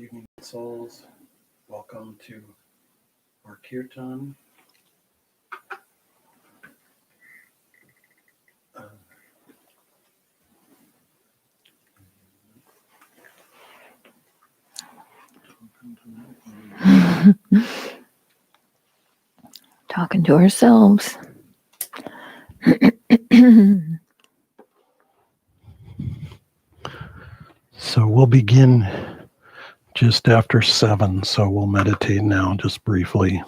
evening, souls. Welcome to our Kirtan. Talking to ourselves. So we'll begin just after 7, so we'll meditate now just briefly.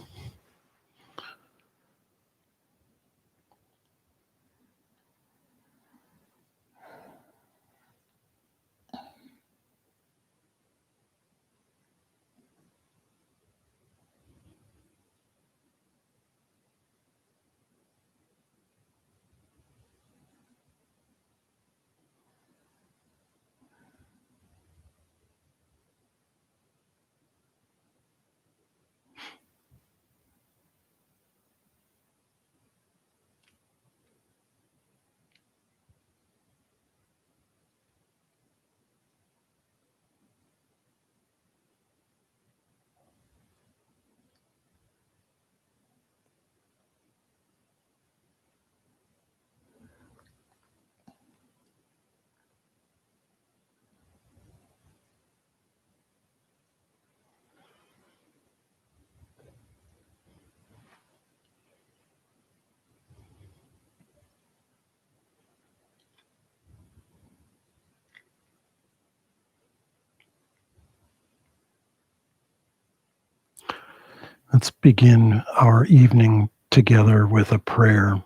Let's begin our evening together with a prayer.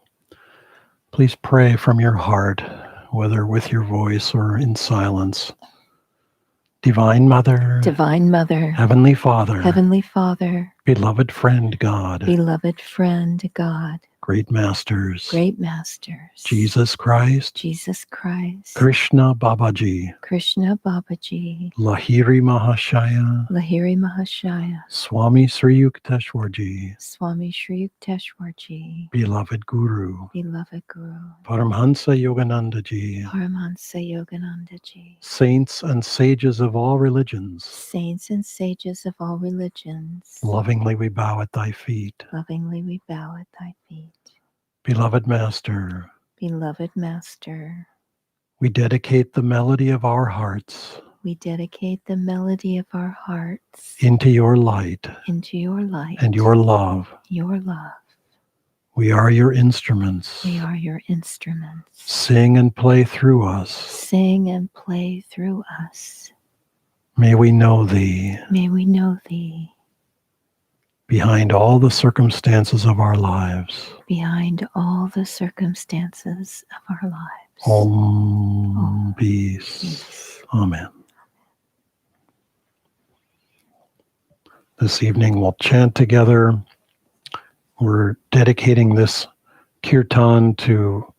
Please pray from your heart, whether with your voice or in silence. Divine Mother, Divine Mother, Heavenly Father, Heavenly Father, beloved friend God, beloved friend God, great masters, great masters, Jesus Christ, Jesus Christ, Krishna Babaji, Krishna Babaji, Lahiri Mahashaya, Lahiri Mahashaya, Swami Sri Yukteswarji, Swami Sri Yukteswarji, beloved Guru, beloved Guru, Paramhansa Yogananda Ji, Paramahansa Yogananda Ji, saints and sages of all religions, saints and sages of all religions, lovingly we bow at thy feet. lovingly we bow at thy feet. Beloved Master, Beloved Master, we dedicate the melody of our hearts we dedicate the melody of our hearts into your light into your light and your love. your love. We are your instruments. We are your instruments. Sing and play through us. Sing and play through us. May we know thee May we know thee behind all the circumstances of our lives. behind all the circumstances of our lives. Om peace. Peace. Amen. This evening we'll chant together. We're dedicating this Kirtan to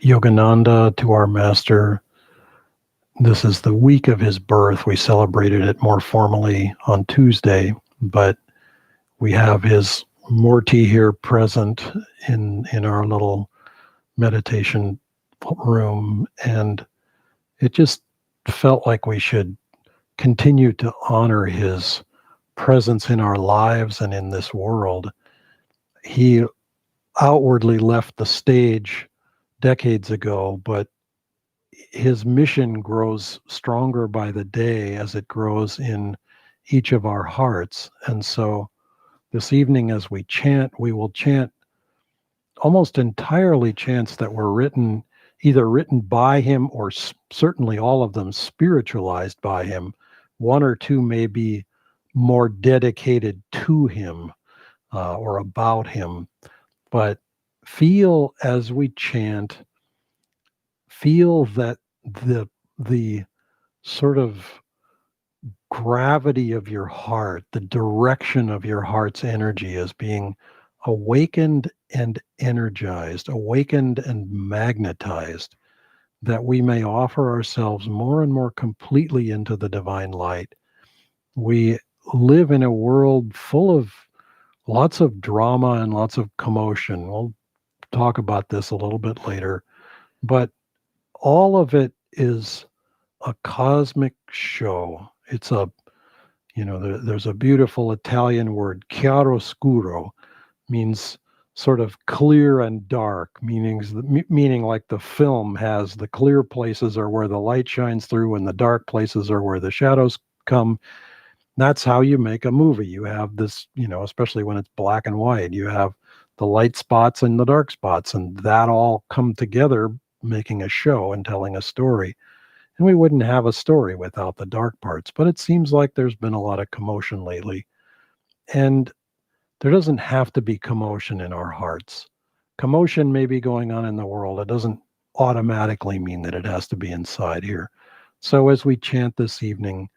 Yogananda, to our master. This is the week of his birth. We celebrated it more formally on Tuesday, but we have his Murti here present in our little meditation room, and it just felt like we should continue to honor his presence in our lives and in this world. He outwardly left the stage decades ago, but his mission grows stronger by the day as it grows in each of our hearts. And so this evening, as we chant, we will chant almost entirely chants that were either written by him or certainly all of them spiritualized by him. One or two may be more dedicated to him or about him. But feel as we chant, feel that the sort of gravity of your heart, the direction of your heart's energy is being awakened and energized, awakened and magnetized, that we may offer ourselves more and more completely into the divine light. We live in a world full of lots of drama and lots of commotion. We'll talk about this a little bit later, but all of it is a cosmic show. It's a There's a beautiful Italian word, chiaroscuro, means sort of clear and dark, meaning like the film has the clear places are where the light shines through and the dark places are where the shadows come. That's how you make a movie. You have this, especially when it's black and white, you have the light spots and the dark spots, and that all come together, making a show and telling a story. And we wouldn't have a story without the dark parts, but it seems like there's been a lot of commotion lately. And there doesn't have to be commotion in our hearts. Commotion may be going on in the world. It doesn't automatically mean that it has to be inside here. So as we chant this evening,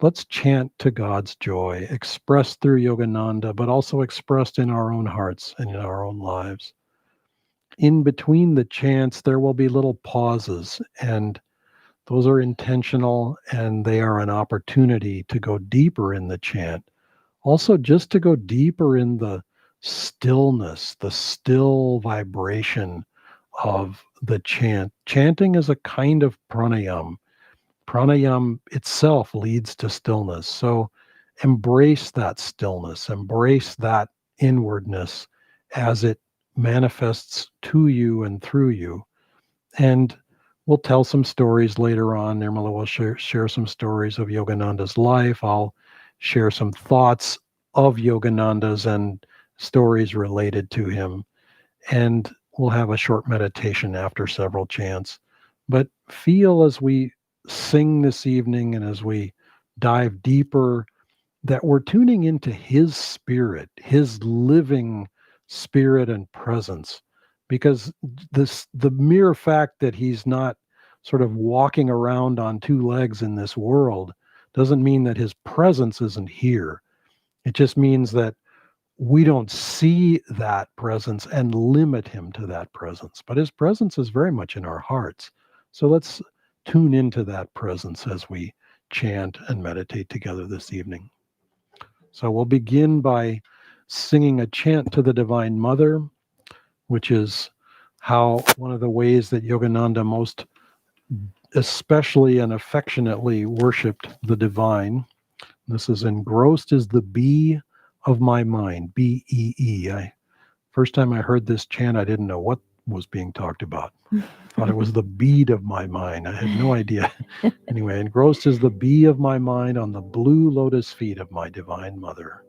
let's chant to God's joy, expressed through Yogananda, but also expressed in our own hearts and in our own lives. In between the chants, there will be little pauses, and those are intentional, and they are an opportunity to go deeper in the chant. Also, just to go deeper in the stillness, the still vibration of the chant. Chanting is a kind of pranayam. Pranayam itself leads to stillness. So embrace that stillness, embrace that inwardness as it manifests to you and through you. And we'll tell some stories later on. Nirmala will share some stories of Yogananda's life. I'll share some thoughts of Yogananda's and stories related to him. And we'll have a short meditation after several chants. But feel as we sing this evening and as we dive deeper that we're tuning into his spirit, his living spirit and presence. Because the mere fact that he's not sort of walking around on two legs in this world doesn't mean that his presence isn't here. It just means that we don't see that presence and limit him to that presence. But his presence is very much in our hearts. So let's tune into that presence as we chant and meditate together this evening. So we'll begin by singing a chant to the Divine Mother, which is how one of the ways that Yogananda most especially and affectionately worshipped the divine. This is engrossed is the bee of my mind, B-E-E. First time I heard this chant, I didn't know what was being talked about. I thought it was the bead of my mind. I had no idea. Anyway, engrossed is the bee of my mind on the blue lotus feet of my Divine Mother.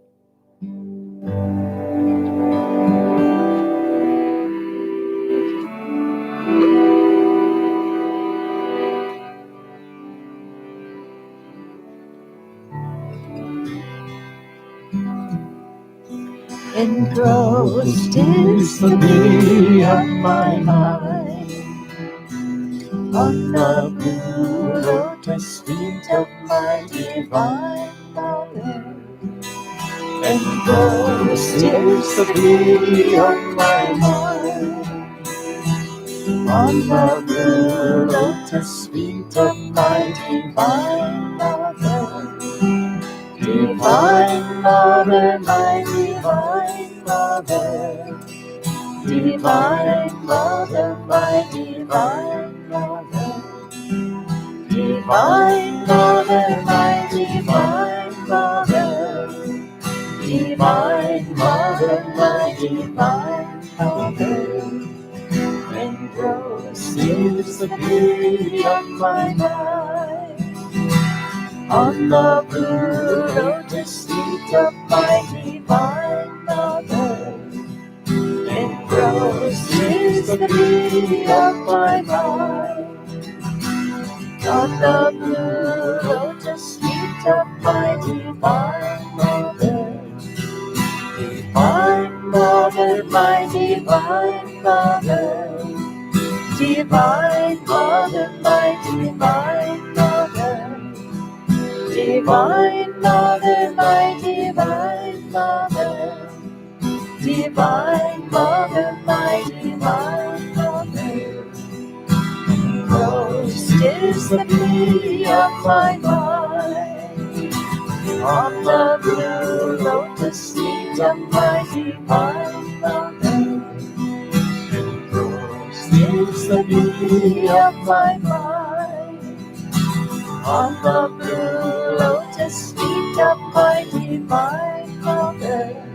Engrossed is the bee of my mind on the blue lotus feet of my Divine Mother. Engrossed is the bee of my mind on the blue lotus feet of my Divine Mother. Divine Mother, my Divine Mother. Divine Mother, my Divine Mother. Divine Mother, my Divine Mother. Divine Mother, my Divine Mother. Engrossed is the beauty of my mind on the blue lotus feet of my Divine Mother. Engrossed is the beauty of my mind on the blue lotus feet of my Divine Mother. Divine Mother, my Divine Mother. Divine Mother, my Divine Mother. Divine Mother, my Divine Mother. Divine Mother, my Divine Mother. Engrossed is the beauty of my mind on the blue lotus feet of my Divine Mother. Engrossed is the beauty of my mind on the blue lotus feet of my Divine Mother,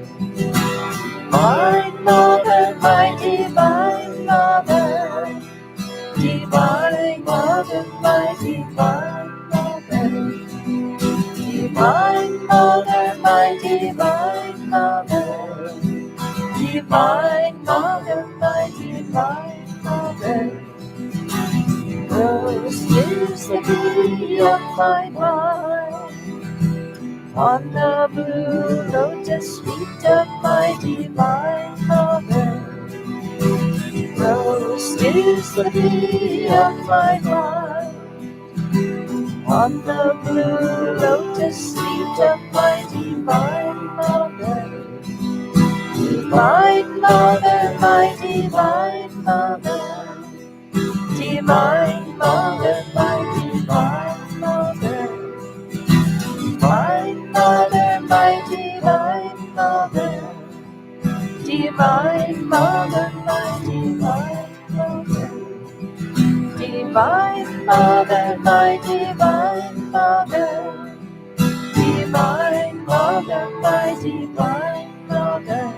my Mother, my Divine Mother, Divine Mother, my Divine Mother, Divine Mother, my Divine Mother, Divine Mother, my Divine Mother. Rose is the beauty of my mind, on the blue lotus feet of my Divine Mother. Rose is the beauty of my mind, on the blue lotus feet of my Divine Mother. Divine Mother, my Divine Mother, Divine Mother, my Divine Mother, Divine Mother, my Divine Mother, Divine Mother, my Divine Mother, Divine Mother, my Divine Mother, Divine Mother, my Divine Mother,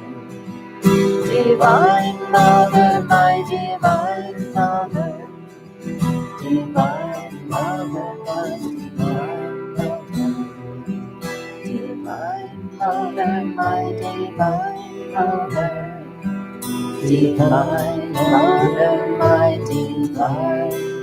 Divine Mother, my Divine Mother, Divine Mother, my Divine Mother, Divine Mother, my Divine Mother, Divine Mother, my Divine.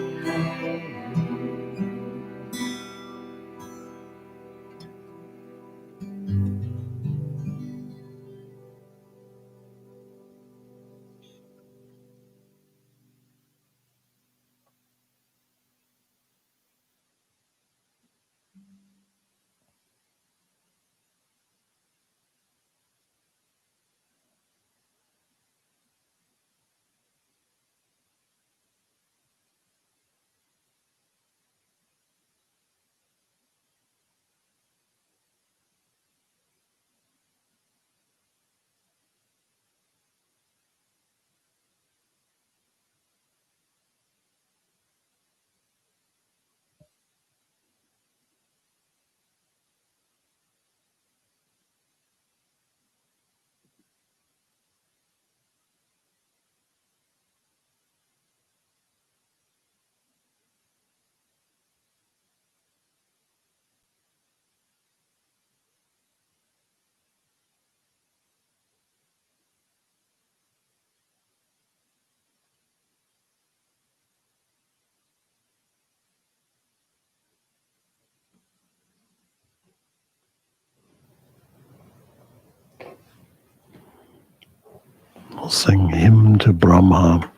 We'll sing Hymn to Brahma.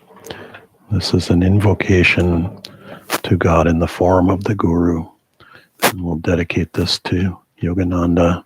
This is an invocation to God in the form of the Guru. And we'll dedicate this to Yogananda.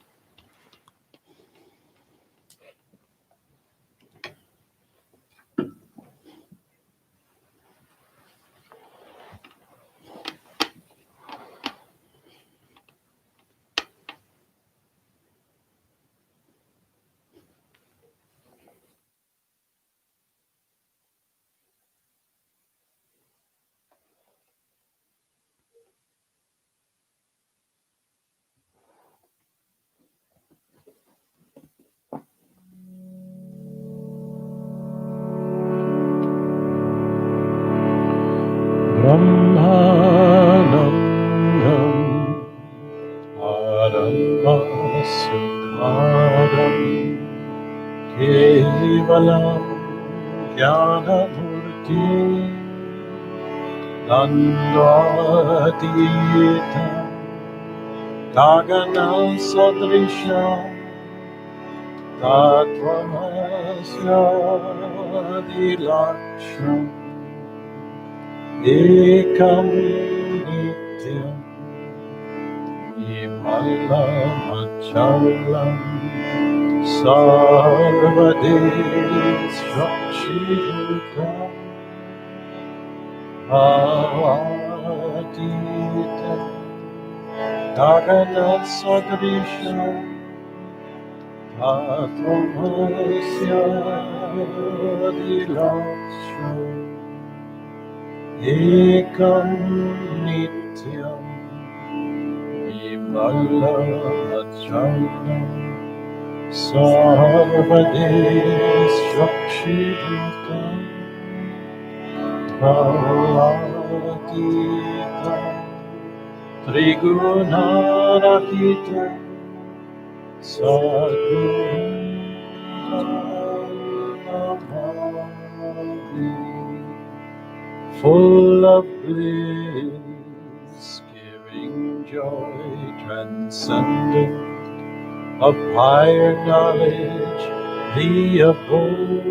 Brahmanandam Paramasukadam Kevalam Jnanamurti Dandvatita Gagana Sadrisha Tattvamasya Dilaksham Ekam Nityam Imalachalam Sarvades Shakshirukam Bhavatita Gagana Sadrisha Tattvamasya Dilaksham Ekam Nityam Mallamacharya Sarvadeshakshidrita Bhavatita Trigunarahita Sadguru full of bliss, giving joy, transcendent of higher knowledge, the abode,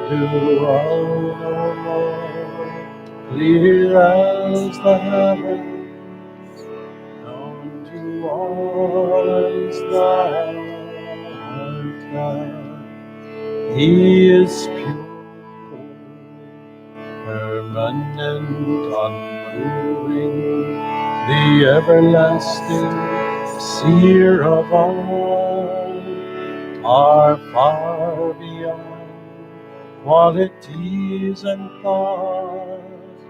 do all no more, clear as the heavens, known to all as thou art God. He is pure, permanent, unmoving, the everlasting seer of all, are far beyond qualities and thoughts.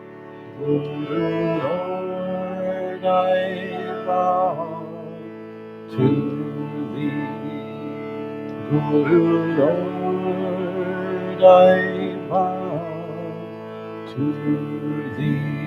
Guru Lord, I bow to thee. Guru Lord, I bow to thee.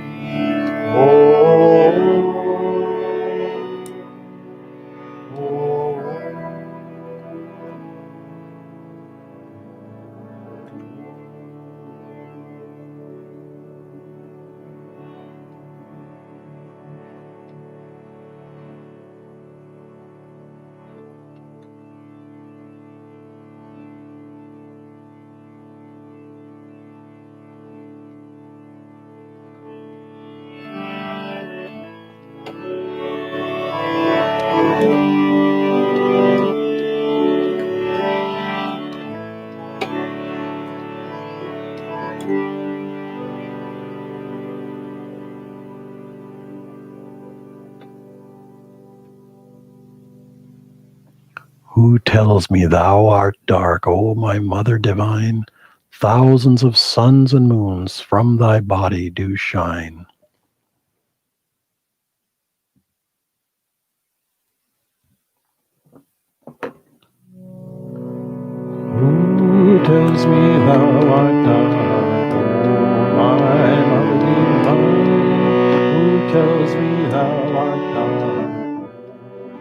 Who tells me thou art dark, O my mother divine? Thousands of suns and moons from thy body do shine. Who tells me thou art dark, O my mother divine? Who tells me thou art dark,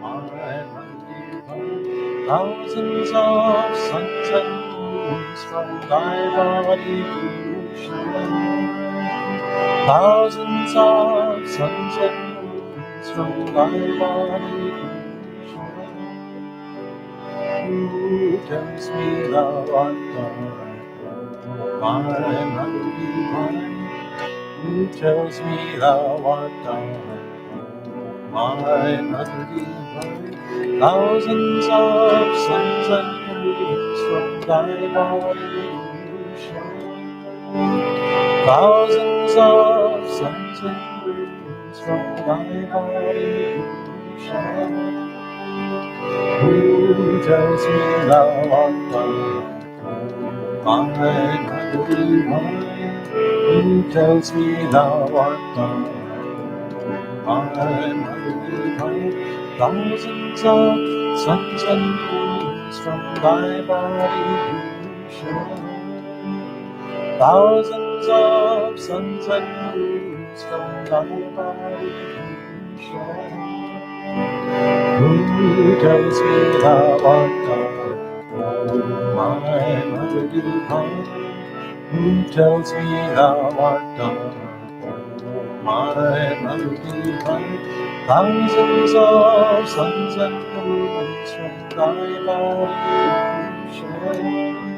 O my mother divine? Thousands of suns and moons from thy body do shine. Thousands of suns and moons from thy body do shine. Who tells me thou art dark, my mother divine? Who tells me thou art dark, my mother divine? Thousands of suns and moons from thy body do shine. Thousands of suns and moons from thy body do shine. Who tells me thou art dark, my mother divine? Who tells me thou art dark, my mother divine? Thousands of suns and moons from thy body do shine. Thousands of suns and moons from thy body do shine. Who tells me thou art dark, my mother divine? Who tells me thou art dark, my mother divine? Thousands of suns and moons from thy body do shine.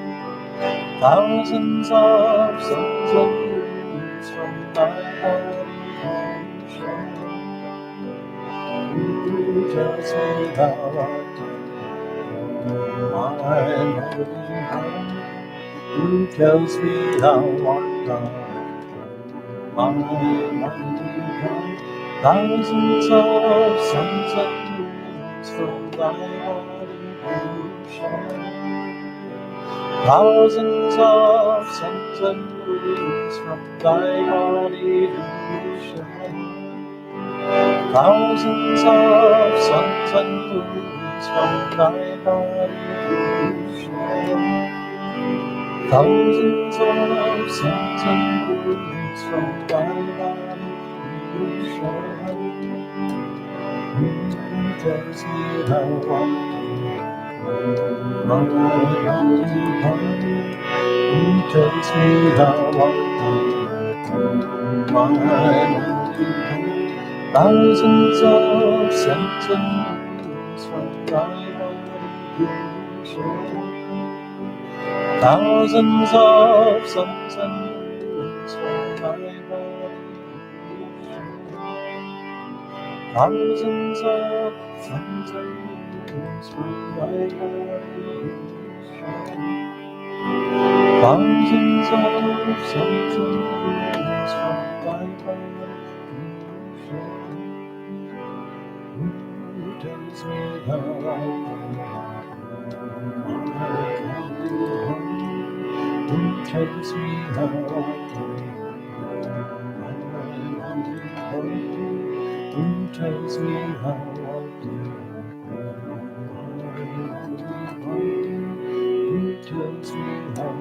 Thousands of suns and moons from thy body do shine. Who tells me thou art dark, my mother divine? Who tells me thou art dark, my mother divine? Thousands of suns and moons from thy body do shine. Thousands of suns and moons from thy body do shine. thousands of suns and moons from thy body to shine. Thousands of suns and moons from thy body to shine. Who tells me how I Who tells me how thousands of suns and moons from thy body to shine. Thousands of suns and moons from thy body to shine. Thousands of suns and moons from thy body to shine. Thousands of suns and moons from thy body to shine. Who tells me how I can be home? Who tells me how I can be home? Who tells me how I Who tells me how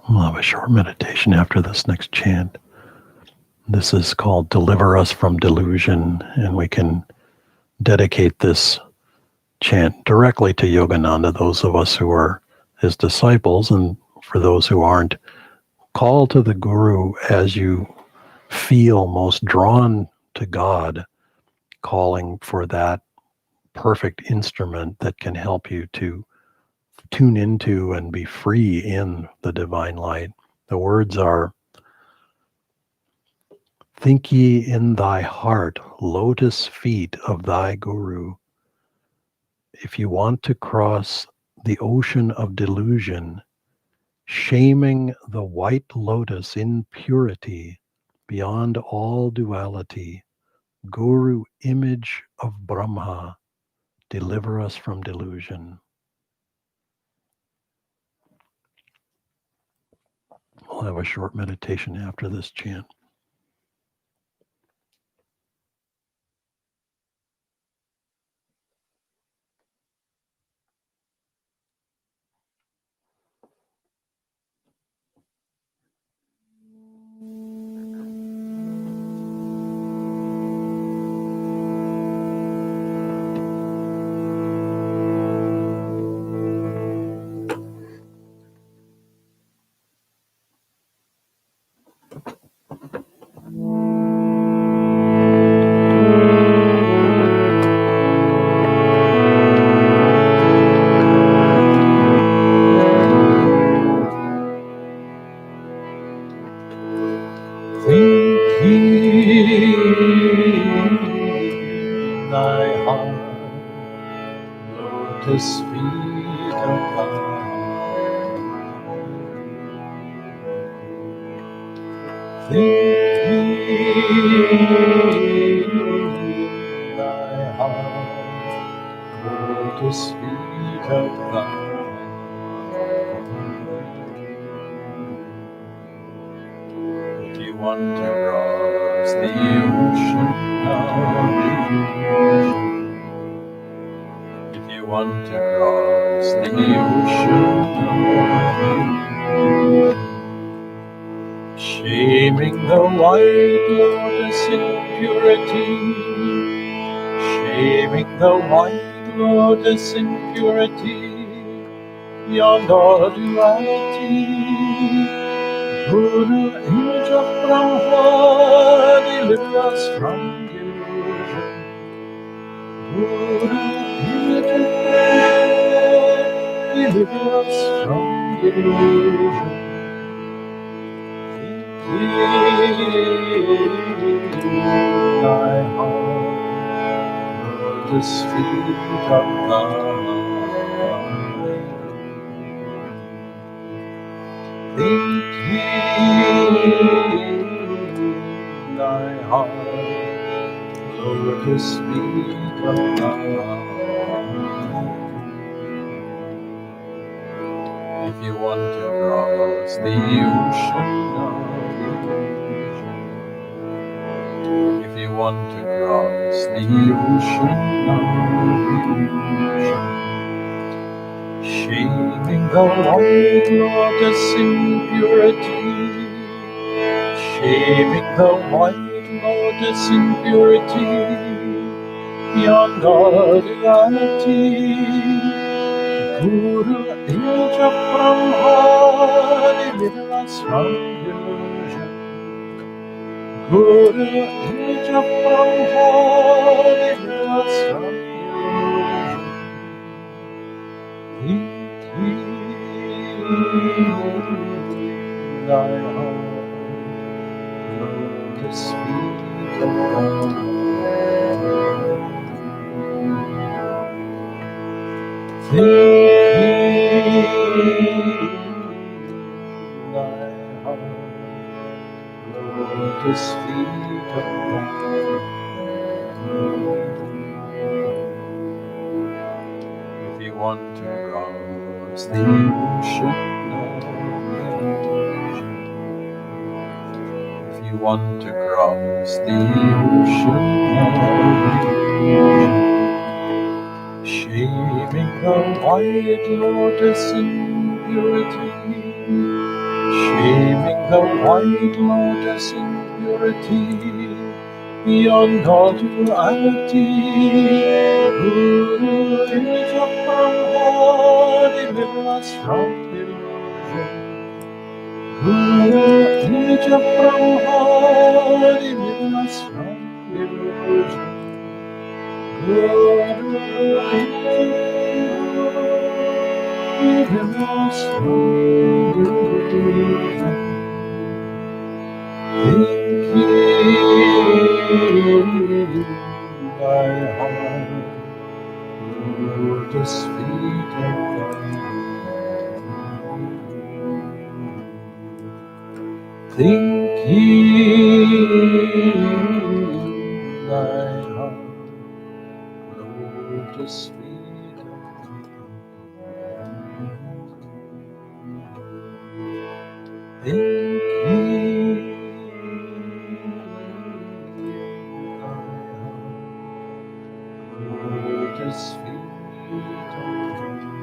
We'll have a short meditation after this next chant. This is called Deliver Us from Delusion, and we can dedicate this chant directly to Yogananda, those of us who are his disciples, and for those who aren't, call to the Guru as you feel most drawn to God, calling for that perfect instrument that can help you to tune into and be free in the divine light. The words are, think ye in thy heart, lotus feet of thy Guru. If you want to cross the ocean of delusion, shaming the white lotus in purity, beyond all duality, Guru, image of Brahma, deliver us from delusion. We'll have a short meditation after this chant. thy heart, lotus feet of God. Think thy heart, lotus feet of God. If you want to cross the ocean of illusion, if you want to cross the ocean of illusion, shaming the white lotus in purity, shaming the white lotus in purity, beyond all duality, Guru, image of Brahma, deliver us from delusion. Guru, image of Brahma, deliver us from delusion. Thy heart, lotus feet of God. Think thy heart, lotus feet of God. If you want to cross the ocean of illusion, if you want to cross the ocean of illusion, shaming the white lotus in purity, shaming the white lotus in purity, beyond all duality, Guru, image of Brahma, deliver us from delusion. Guru, image of Brahma, deliver us from delusion. Thy heart, lotus feet of God. Thy heart, lotus feet of God. If you want to cross the ocean of illusion, if you want to cross the ocean of illusion, shaming the white lotus in purity, shaming the white lotus in purity, beyond all duality, Guru, image of Brahma, deliver us from delusion. Guru, image of Brahma, deliver us from delusion. Guru, deliver us from delusion. Think thy heart, lotus feet of God. Think thy heart, lotus feet of God. Think lotus feet of God.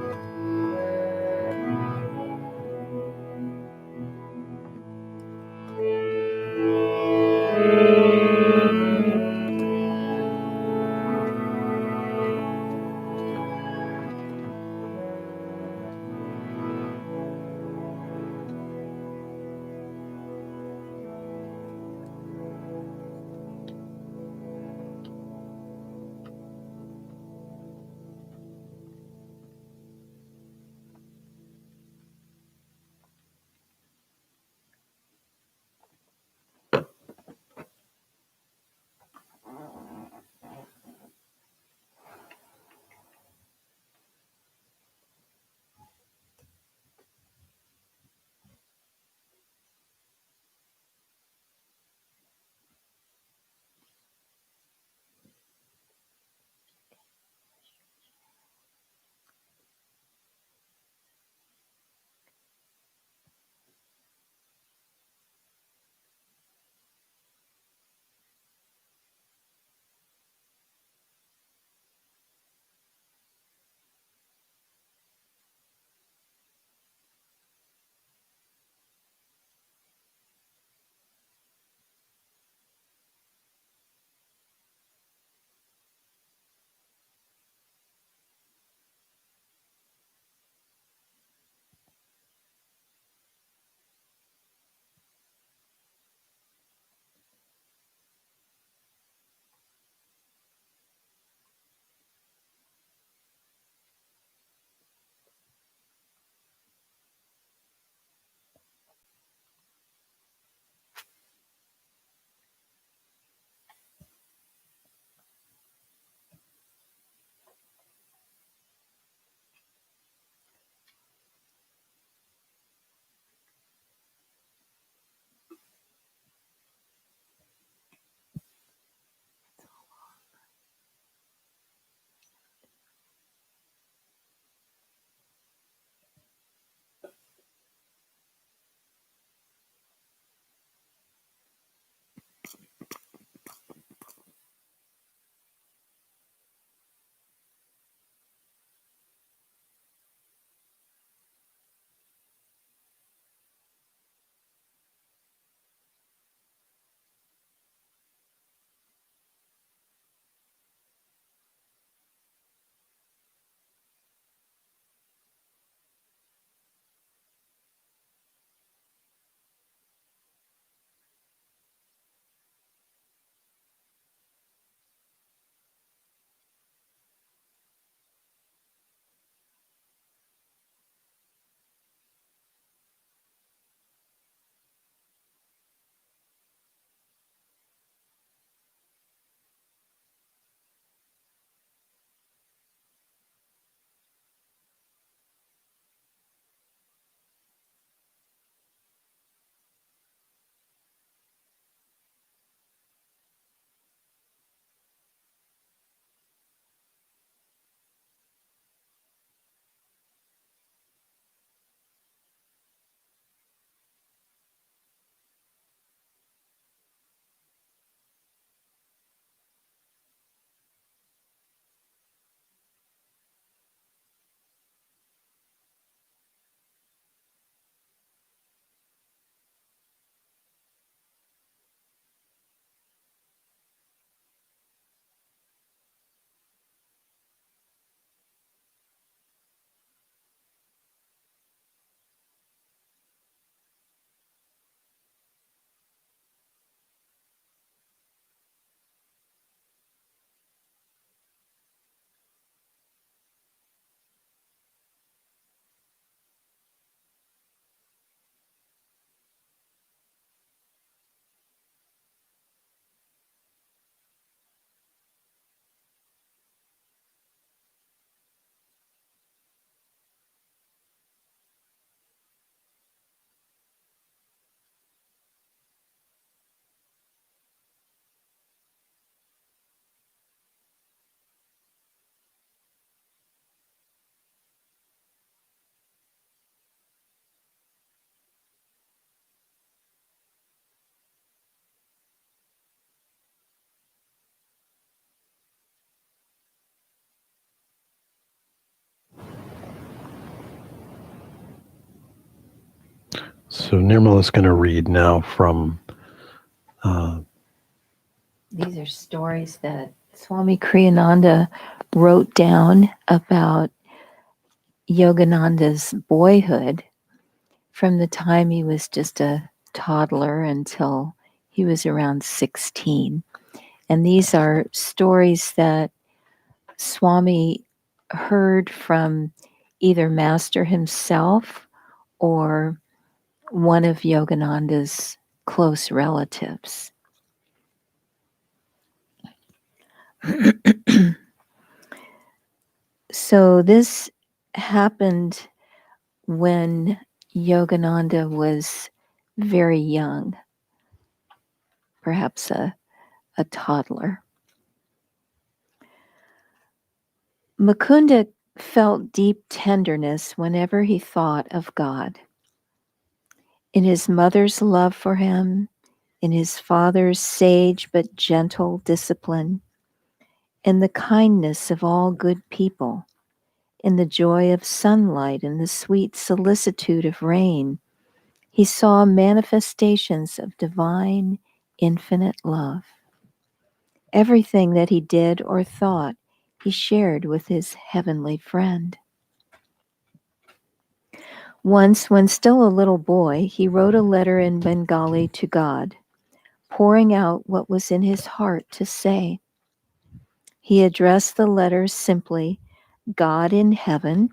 So Nirmala's going to read now from These are stories that Swami Kriyananda wrote down about Yogananda's boyhood from the time he was just a toddler until he was around 16. And these are stories that Swami heard from either Master himself or one of Yogananda's close relatives. So this happened when Yogananda was very young, perhaps a toddler. Mukunda felt deep tenderness whenever he thought of God. In his mother's love for him, in his father's sage but gentle discipline, in the kindness of all good people, in the joy of sunlight and the sweet solicitude of rain, he saw manifestations of divine, infinite love. Everything that he did or thought, he shared with his heavenly friend. Once, when still a little boy, he wrote a letter in Bengali to God, pouring out what was in his heart to say. He addressed the letter simply, God in heaven,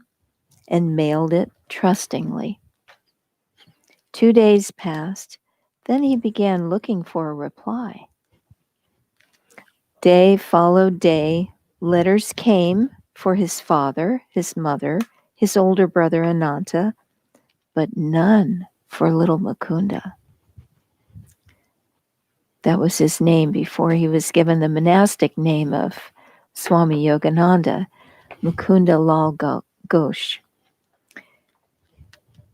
and mailed it trustingly. 2 days passed, then he began looking for a reply. Day followed day, letters came for his father, his mother, his older brother Ananta, but none for little Mukunda. That was his name before he was given the monastic name of Swami Yogananda, Mukunda Lal Ghosh.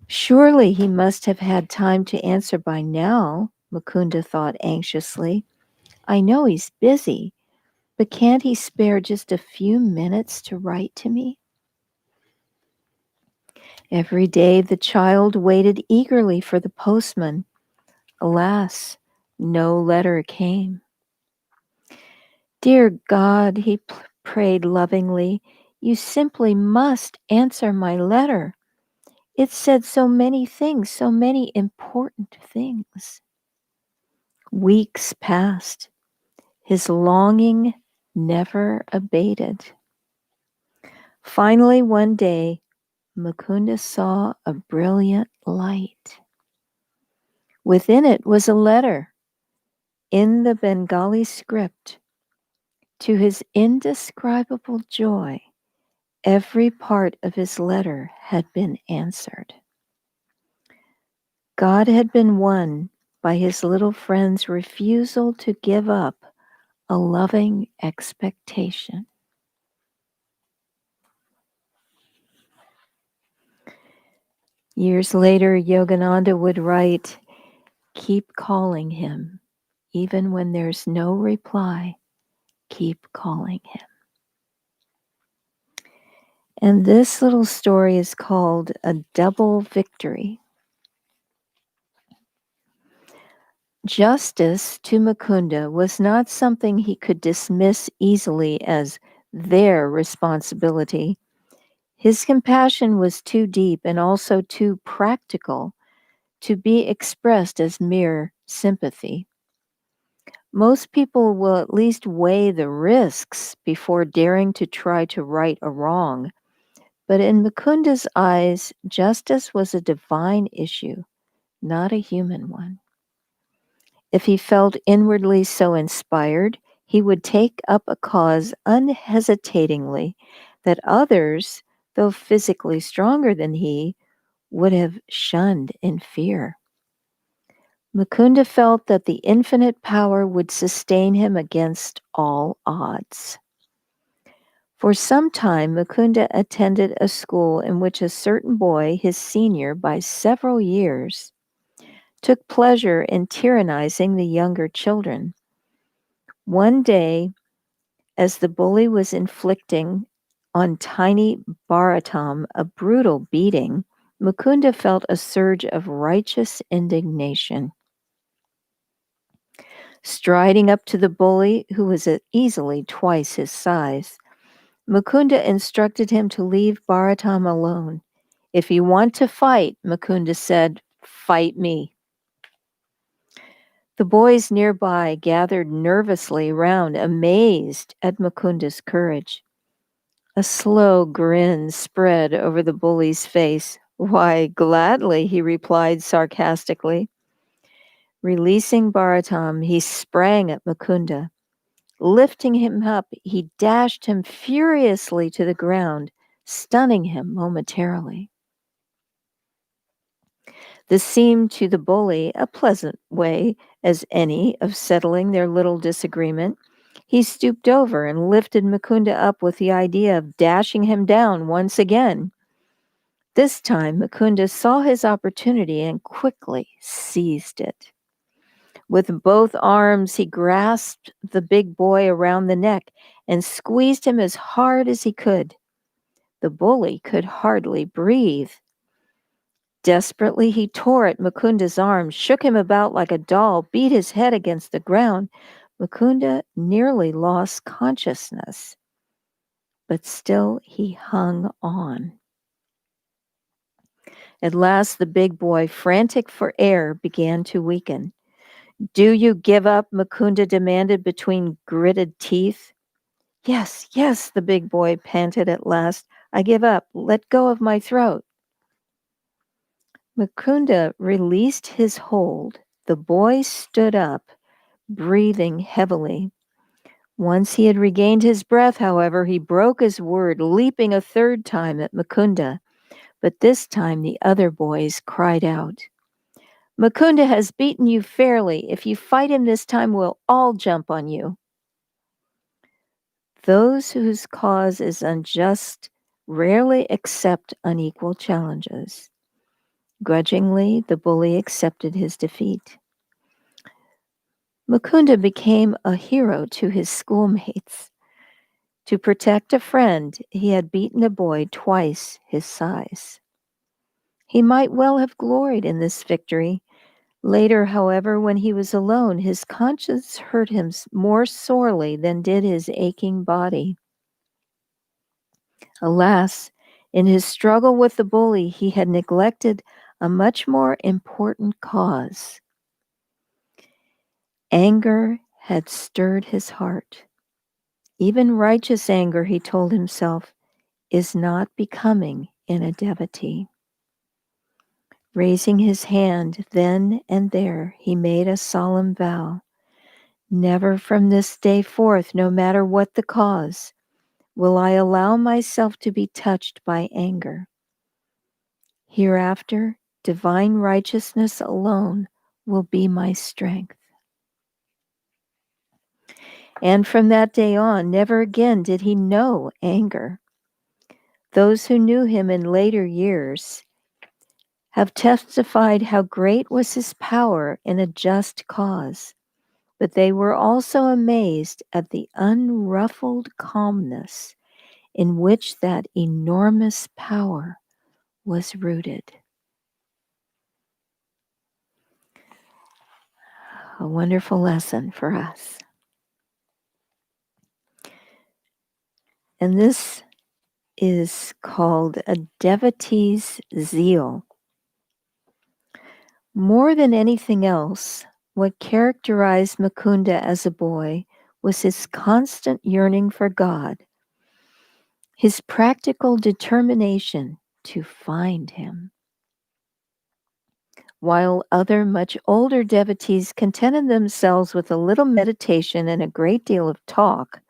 Surely he must have had time to answer by now, Mukunda thought anxiously. I know he's busy, but can't he spare just a few minutes to write to me? Every day the child waited eagerly for the postman. Alas, no letter came. Dear God, he prayed lovingly, you simply must answer my letter. It said so many things, so many important things. Weeks passed. His longing never abated. Finally, one day, Mukunda saw a brilliant light. Within it was a letter in the Bengali script. To his indescribable joy, every part of his letter had been answered. God had been won by his little friend's refusal to give up a loving expectation. Years later, Yogananda would write, keep calling him. Even when there's no reply, keep calling him. And this little story is called A Double Victory. Justice to Mukunda was not something he could dismiss easily as their responsibility. His compassion was too deep and also too practical to be expressed as mere sympathy. Most people will at least weigh the risks before daring to try to right a wrong. But in Mukunda's eyes, justice was a divine issue, not a human one. If he felt inwardly so inspired, he would take up a cause unhesitatingly that others, though physically stronger than he, would have shunned in fear. Mukunda felt that the infinite power would sustain him against all odds. For some time, Mukunda attended a school in which a certain boy, his senior by several years, took pleasure in tyrannizing the younger children. One day, as the bully was inflicting on tiny Bharatam a brutal beating, Mukunda felt a surge of righteous indignation. Striding up to the bully, who was easily twice his size, Mukunda instructed him to leave Bharatam alone. If you want to fight, Mukunda said, fight me. The boys nearby gathered nervously round, amazed at Mukunda's courage. A slow grin spread over the bully's face. Why, gladly, he replied sarcastically. Releasing Bharatam, he sprang at Mukunda. Lifting him up, he dashed him furiously to the ground, stunning him momentarily. This seemed to the bully a pleasant way as any of settling their little disagreement. He stooped over and lifted Mukunda up with the idea of dashing him down once again. This time, Mukunda saw his opportunity and quickly seized it. With both arms, he grasped the big boy around the neck and squeezed him as hard as he could. The bully could hardly breathe. Desperately, he tore at Mukunda's arms, shook him about like a doll, beat his head against the ground. Mukunda nearly lost consciousness, but still he hung on. At last, the big boy, frantic for air, began to weaken. Do you give up? Mukunda demanded between gritted teeth. Yes, yes, the big boy panted at last. I give up. Let go of my throat. Mukunda released his hold. The boy stood up, breathing heavily. Once he had regained his breath, however, he broke his word, leaping a third time at Mukunda. But this time the other boys cried out, Mukunda has beaten you fairly. If you fight him this time, we'll all jump on you. Those whose cause is unjust rarely accept unequal challenges. Grudgingly, the bully accepted his defeat. Mukunda became a hero to his schoolmates. To protect a friend, he had beaten a boy twice his size. He might well have gloried in this victory. Later, however, when he was alone, his conscience hurt him more sorely than did his aching body. Alas, in his struggle with the bully, he had neglected a much more important cause. Anger had stirred his heart. Even righteous anger, he told himself, is not becoming in a devotee. Raising his hand then and there, he made a solemn vow. Never from this day forth, no matter what the cause, will I allow myself to be touched by anger. Hereafter, divine righteousness alone will be my strength. And from that day on, never again did he know anger. Those who knew him in later years have testified how great was his power in a just cause, but they were also amazed at the unruffled calmness in which that enormous power was rooted. A wonderful lesson for us. And this is called a devotee's zeal. More than anything else, what characterized Mukunda as a boy was his constant yearning for God, his practical determination to find him. While other much older devotees contented themselves with a little meditation and a great deal of talk,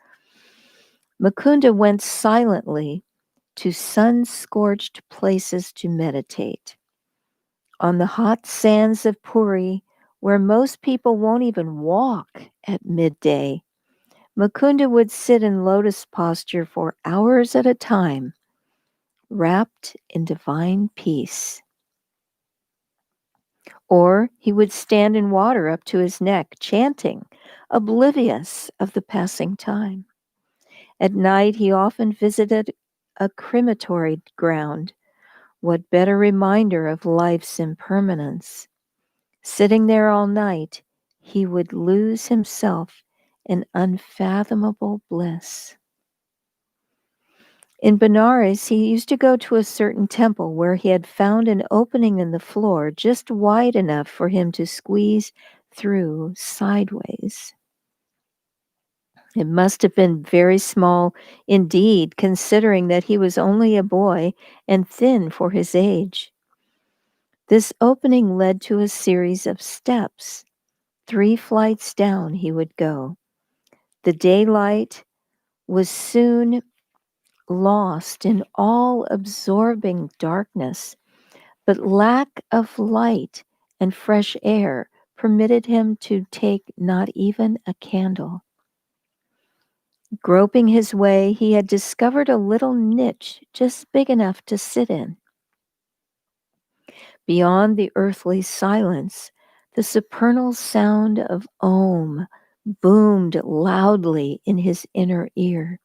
Mukunda went silently to sun-scorched places to meditate. On the hot sands of Puri, where most people won't even walk at midday, Mukunda would sit in lotus posture for hours at a time, wrapped in divine peace. Or he would stand in water up to his neck, chanting, oblivious of the passing time. At night, he often visited a crematory ground What better reminder of life's impermanence? Sitting there all night, he would lose himself in unfathomable bliss. In Benares, he used to go to a certain temple where he had found an opening in the floor just wide enough for him to squeeze through sideways. It must have been very small indeed, considering that he was only a boy and thin for his age. This opening led to a series of steps. 3 flights down he would go. The daylight was soon lost in all-absorbing darkness, but lack of light and fresh air permitted him to take not even a candle. Groping his way, he had discovered a little niche just big enough to sit in. Beyond the earthly silence, the supernal sound of Om boomed loudly in his inner ear.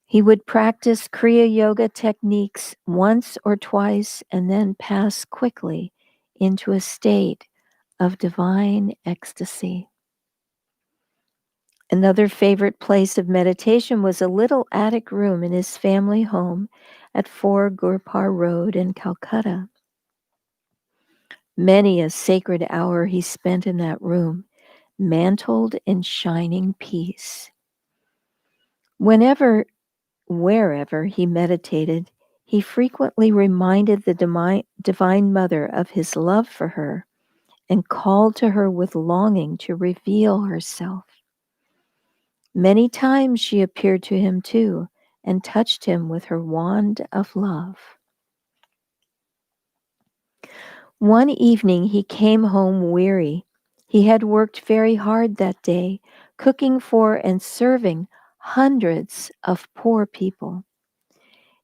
He would practice Kriya Yoga techniques once or twice and then pass quickly into a state of divine ecstasy. Another favorite place of meditation was a little attic room in his family home at 4 Gurpar Road in Calcutta. Many a sacred hour he spent in that room, mantled in shining peace. Wherever he meditated, he frequently reminded the Divine Mother of his love for her and called to her with longing to reveal herself. Many times she appeared to him too and touched him with her wand of love. One evening he came home weary. He had worked very hard that day, cooking for and serving hundreds of poor people.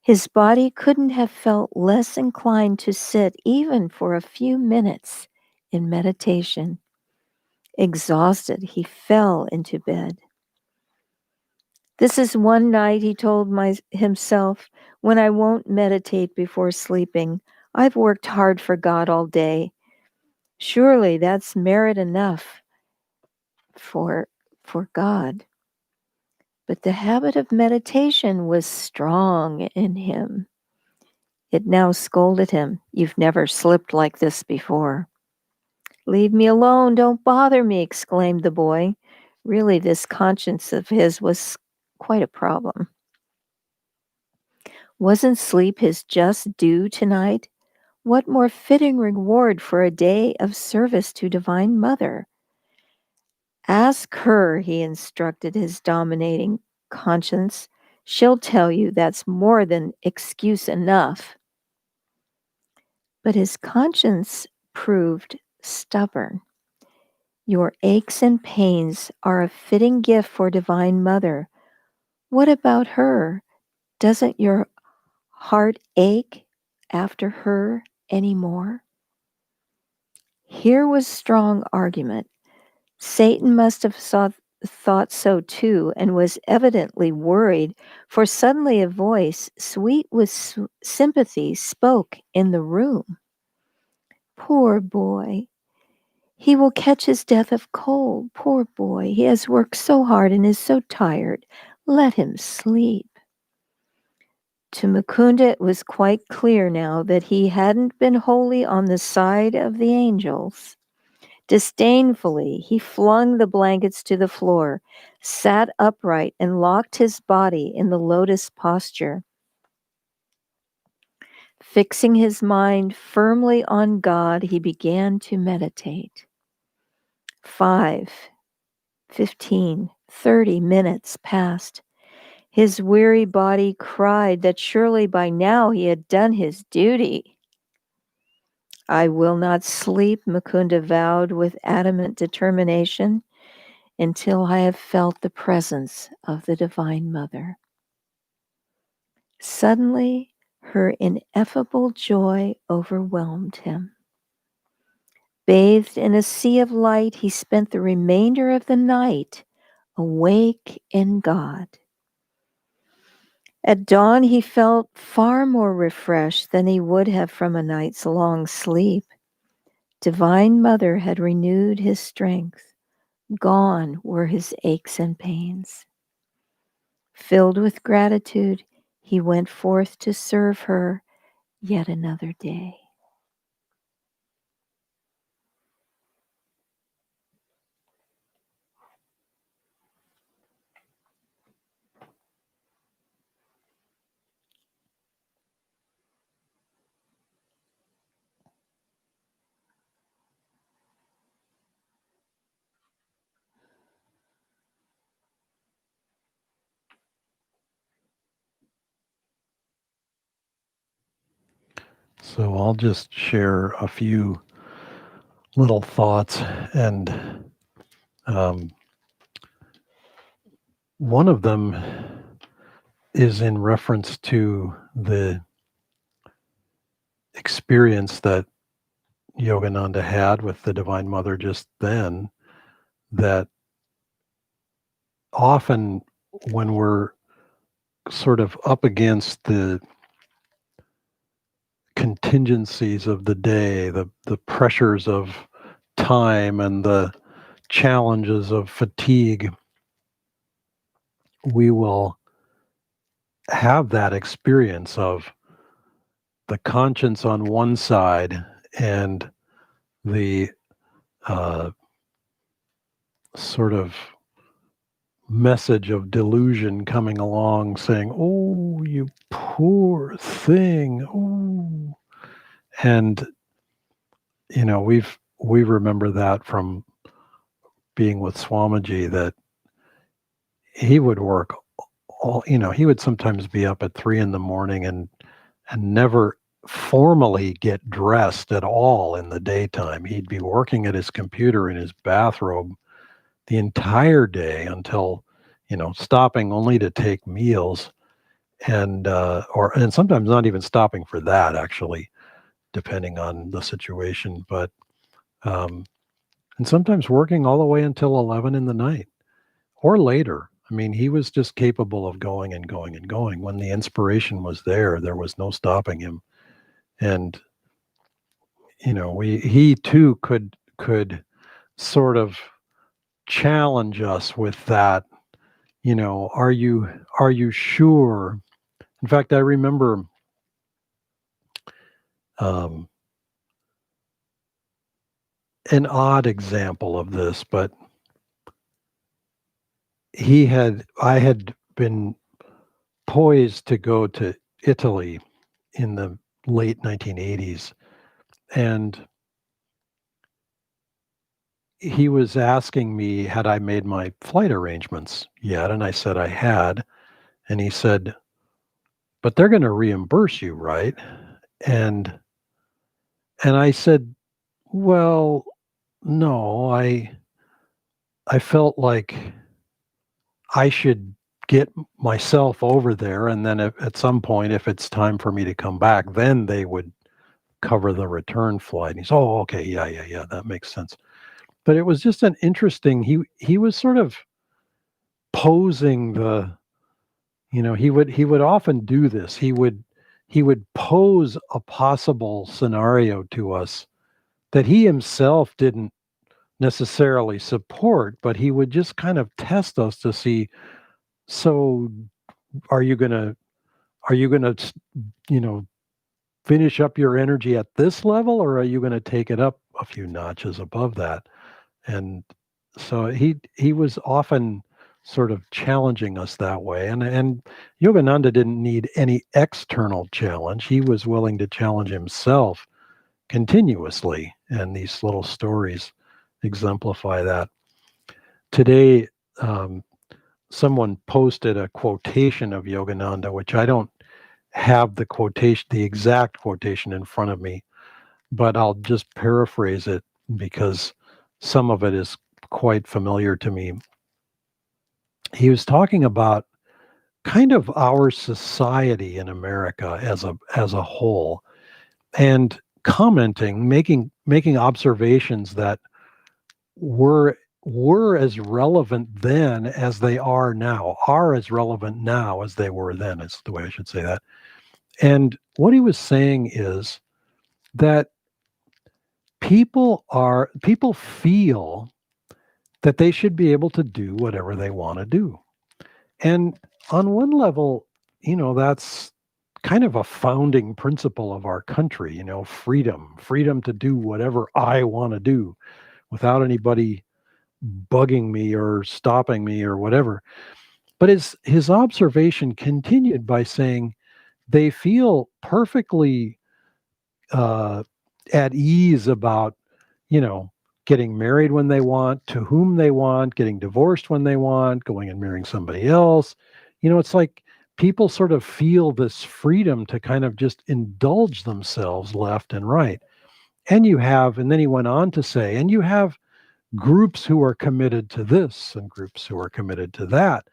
His body couldn't have felt less inclined to sit even for a few minutes in meditation. Exhausted, he fell into bed. This is one night, he told himself, when I won't meditate before sleeping. I've worked hard for God all day. Surely that's merit enough for God. But the habit of meditation was strong in him. It now scolded him. You've never slipped like this before. Leave me alone, don't bother me, exclaimed the boy. Really, this conscience of his was quite a problem. Wasn't sleep his just due tonight? What more fitting reward for a day of service to Divine Mother? Ask her, he instructed his dominating conscience. She'll tell you that's more than excuse enough. But his conscience proved stubborn. Your aches and pains are a fitting gift for Divine Mother. What about her? Doesn't your heart ache after her anymore? Here was strong argument. Satan must have thought so too and was evidently worried, for suddenly a voice, sweet with sympathy, spoke in the room. Poor boy. He will catch his death of cold. Poor boy. He has worked so hard and is so tired. Let him sleep. To Mukunda, it was quite clear now that he hadn't been wholly on the side of the angels. Disdainfully, he flung the blankets to the floor, sat upright, and locked his body in the lotus posture. Fixing his mind firmly on God, he began to meditate. 5, 15, 30 minutes passed. His weary body cried that surely by now he had done his duty. I will not sleep, Mukunda vowed with adamant determination, until I have felt the presence of the Divine Mother. Suddenly, her ineffable joy overwhelmed him. Bathed in a sea of light, he spent the remainder of the night awake in God. At dawn, he felt far more refreshed than he would have from a night's long sleep. Divine Mother had renewed his strength. Gone were his aches and pains. Filled with gratitude, he went forth to serve her yet another day. So I'll just share a few little thoughts, and one of them is in reference to the experience that Yogananda had with the Divine Mother just then, that often when we're sort of up against the contingencies of the day, the pressures of time and the challenges of fatigue, we will have that experience of the conscience on one side and the sort of message of delusion coming along saying, "Oh, you poor thing. Oh." And we remember that from being with Swamiji, that he would work he would sometimes be up at 3 a.m. and never formally get dressed at all in the daytime. He'd be working at his computer in his bathrobe the entire day until, stopping only to take meals, and sometimes not even stopping for that, actually, depending on the situation. But and sometimes working all the way until 11 in the night or later. I mean, he was just capable of going and going and going. When the inspiration was there, there was no stopping him. And he too could sort of challenge us with that. Are you sure? In fact, I remember um, an odd example of this, but I had been poised to go to Italy in the late 1980s, and he was asking me, had I made my flight arrangements yet? And I said I had. And he said, but they're going to reimburse you, right? And I said, well, no, I felt like I should get myself over there, and then at some point, if it's time for me to come back, then they would cover the return flight. And he's, oh, okay, yeah, that makes sense. But it was just an interesting. He was sort of posing the. He would often do this. He would pose a possible scenario to us that he himself didn't necessarily support, but he would just kind of test us to see, so are you going to you know finish up your energy at this level, or are you going to take it up a few notches above that? And so he was often sort of challenging us that way, and Yogananda didn't need any external challenge. He was willing to challenge himself continuously, and these little stories exemplify that. Today, someone posted a quotation of Yogananda, which I don't have the exact quotation in front of me, but I'll just paraphrase it because some of it is quite familiar to me. He was talking about kind of our society in America as a whole, and commenting, making observations that were were as relevant then as they are now, are as relevant now as they were then, is the way I should say that. And what he was saying is that people feel that they should be able to do whatever they want to do. And on one level, that's kind of a founding principle of our country, freedom to do whatever I want to do without anybody bugging me or stopping me or whatever. But his observation continued by saying they feel perfectly at ease about, you know, getting married when they want, to whom they want, getting divorced when they want, going and marrying somebody else. It's like people sort of feel this freedom to kind of just indulge themselves left and right. And then he went on to say, and you have groups who are committed to this and groups who are committed to that,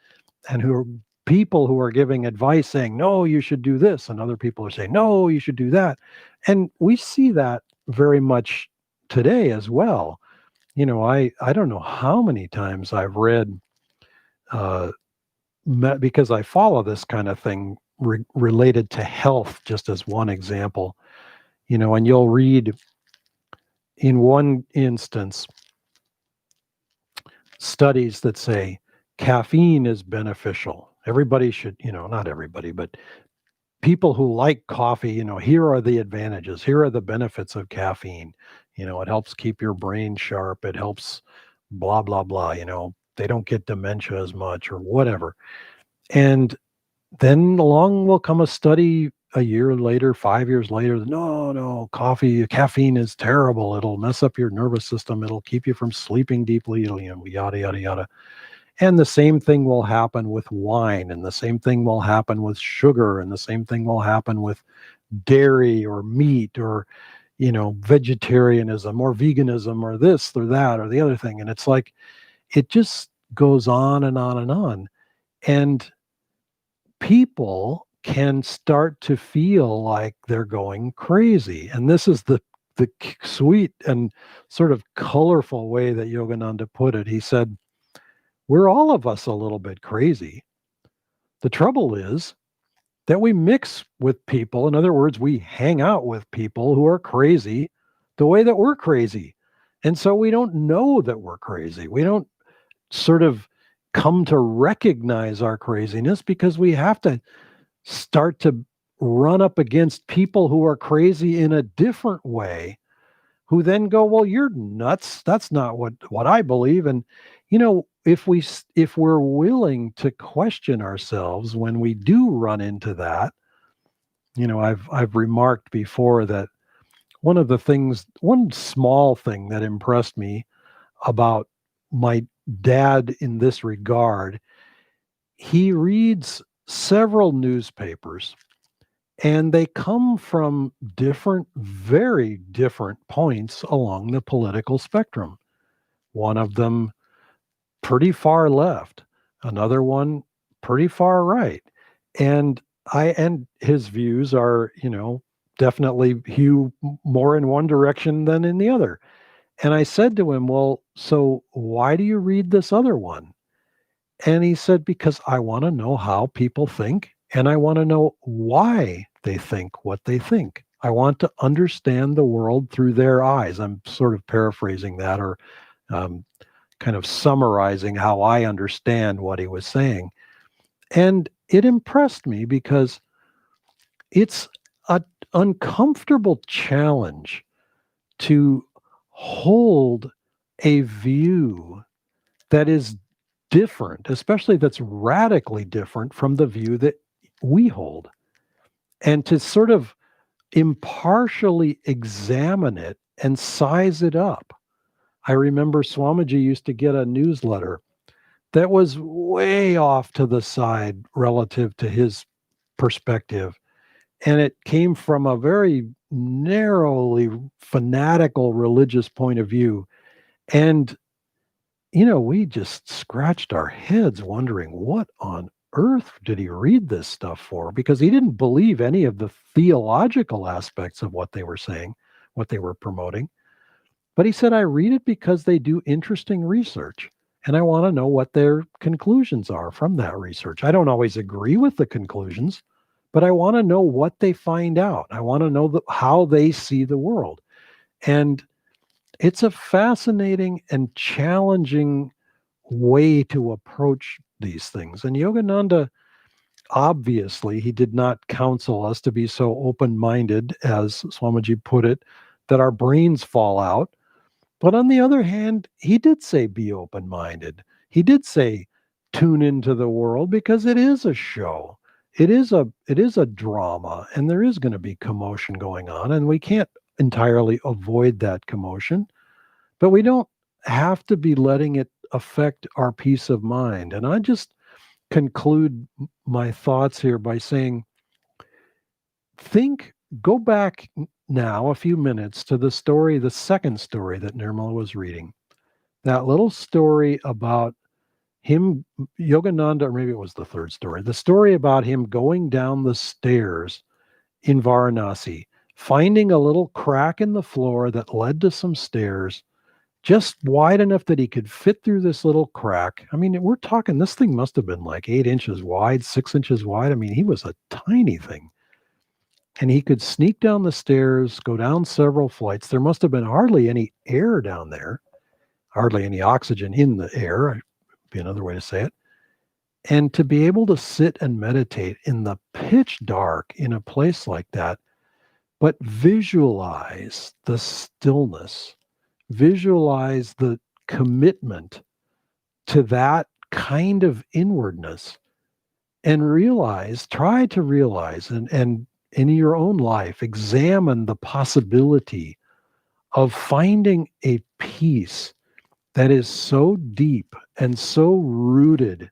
and who are people who are giving advice saying, no, you should do this. And other people are saying, no, you should do that. And we see that very much today as well. I don't know how many times I've read, because I follow this kind of thing related to health, just as one example, and you'll read in one instance studies that say caffeine is beneficial. Everybody should, not everybody, but people who like coffee, here are the advantages. Here are the benefits of caffeine. It helps keep your brain sharp. It helps blah, blah, blah. They don't get dementia as much or whatever. And then along will come a study a year later, 5 years later. No, caffeine is terrible. It'll mess up your nervous system. It'll keep you from sleeping deeply. It'll, yada, yada, yada. And the same thing will happen with wine, and the same thing will happen with sugar, and the same thing will happen with dairy or meat or, vegetarianism or veganism or this or that or the other thing. And it's like, it just goes on and on and on. And people can start to feel like they're going crazy. And this is the sweet and sort of colorful way that Yogananda put it. He said, we're all of us a little bit crazy. The trouble is that we mix with people. In other words, we hang out with people who are crazy the way that we're crazy. And so we don't know that we're crazy. We don't sort of come to recognize our craziness because we have to start to run up against people who are crazy in a different way, who then go, well, you're nuts. That's not what I believe. And, if we're willing to question ourselves when we do run into that, I've remarked before that one small thing that impressed me about my dad in this regard, he reads several newspapers, and they come from very different points along the political spectrum. One of them pretty far left, another one pretty far right. And his views are, definitely hew more in one direction than in the other. And I said to him, well, so why do you read this other one? And he said, because I want to know how people think, and I want to know why they think what they think. I want to understand the world through their eyes. I'm sort of paraphrasing that, or kind of summarizing how I understand what he was saying. And it impressed me because it's an uncomfortable challenge to hold a view that is different, especially that's radically different from the view that we hold, and to sort of impartially examine it and size it up. I remember Swamiji used to get a newsletter that was way off to the side relative to his perspective. And it came from a very narrowly fanatical religious point of view. And, we just scratched our heads wondering, what on earth did he read this stuff for? Because he didn't believe any of the theological aspects of what they were saying, what they were promoting. But he said, I read it because they do interesting research. And I want to know what their conclusions are from that research. I don't always agree with the conclusions, but I want to know what they find out. I want to know how they see the world. And it's a fascinating and challenging way to approach these things. And Yogananda, obviously, he did not counsel us to be so open-minded, as Swamiji put it, that our brains fall out. But on the other hand, he did say be open-minded. He did say tune into the world, because it is a show. It is a drama, and there is going to be commotion going on, and we can't entirely avoid that commotion, but we don't have to be letting it affect our peace of mind. And I just conclude my thoughts here by saying, go back now a few minutes to the story, the second story that Nirmala was reading. That little story about him, Yogananda, or maybe it was the third story, the story about him going down the stairs in Varanasi, finding a little crack in the floor that led to some stairs, just wide enough that he could fit through this little crack. I mean, we're talking, this thing must have been like 8 inches wide, 6 inches wide. I mean, he was a tiny thing. And he could sneak down the stairs, go down several flights. There must have been hardly any air down there, hardly any oxygen in the air, would be another way to say it. And to be able to sit and meditate in the pitch dark in a place like that, but visualize the stillness, visualize the commitment to that kind of inwardness, and try to realize, and in your own life, examine the possibility of finding a peace that is so deep and so rooted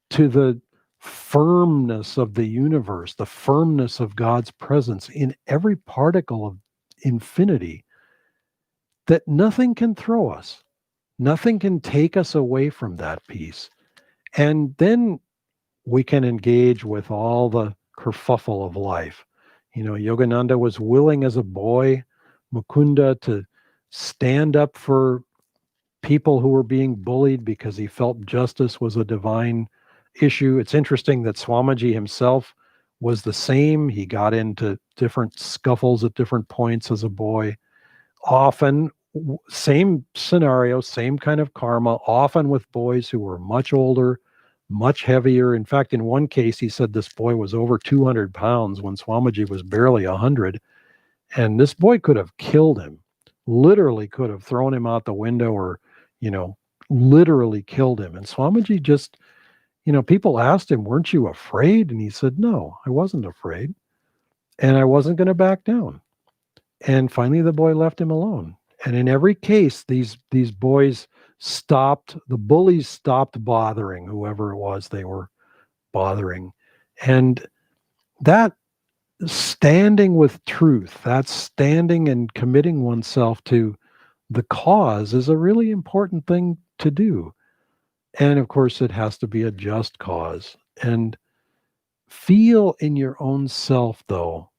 to the firmness of the universe, the firmness of God's presence in every particle of infinity, that nothing can throw us. Nothing can take us away from that peace. And then we can engage with all the kerfuffle of life. Yogananda was willing as a boy, Mukunda, to stand up for people who were being bullied because he felt justice was a divine issue. It's interesting that Swamiji himself was the same. He got into different scuffles at different points as a boy. Often, same scenario, same kind of karma, often with boys who were much older, much heavier. In fact, in one case, he said this boy was over 200 pounds when Swamiji was barely 100. And this boy could have killed him, literally could have thrown him out the window, or, literally killed him. And Swamiji just, people asked him, weren't you afraid? And he said, no, I wasn't afraid. And I wasn't going to back down. And finally, the boy left him alone. And in every case, these boys the bullies stopped bothering whoever it was they were bothering. And that standing with truth, that standing and committing oneself to the cause, is a really important thing to do. And of course, it has to be a just cause. And feel in your own self, though,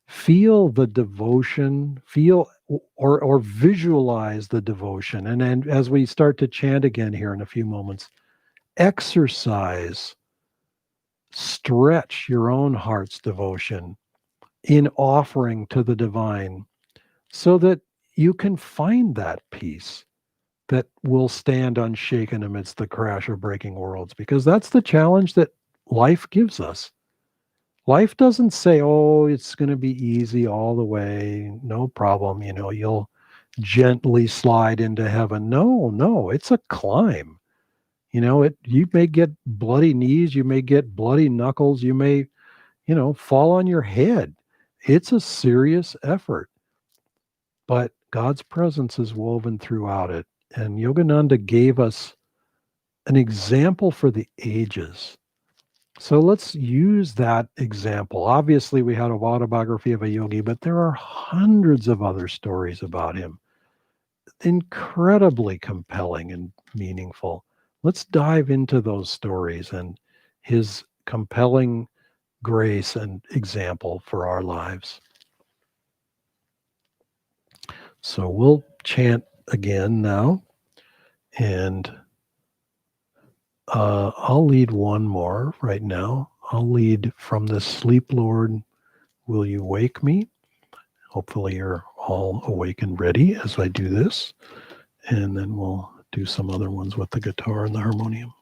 feel the devotion, or visualize the devotion. And then as we start to chant again here in a few moments, stretch your own heart's devotion in offering to the divine, so that you can find that peace that will stand unshaken amidst the crash of breaking worlds. Because that's the challenge that life gives us. Life doesn't say, oh, it's going to be easy all the way, no problem, you'll gently slide into heaven. No, it's a climb. You may get bloody knees, you may get bloody knuckles, you may, fall on your head. It's a serious effort. But God's presence is woven throughout it. And Yogananda gave us an example for the ages. So let's use that example. Obviously, we had a autobiography of a yogi, but there are hundreds of other stories about him. Incredibly compelling and meaningful. Let's dive into those stories and his compelling grace and example for our lives. So we'll chant again now, and I'll lead one more right now. I'll lead from the Sleep, Lord, Will You Wake Me? Hopefully you're all awake and ready as I do this. And then we'll do some other ones with the guitar and the harmonium.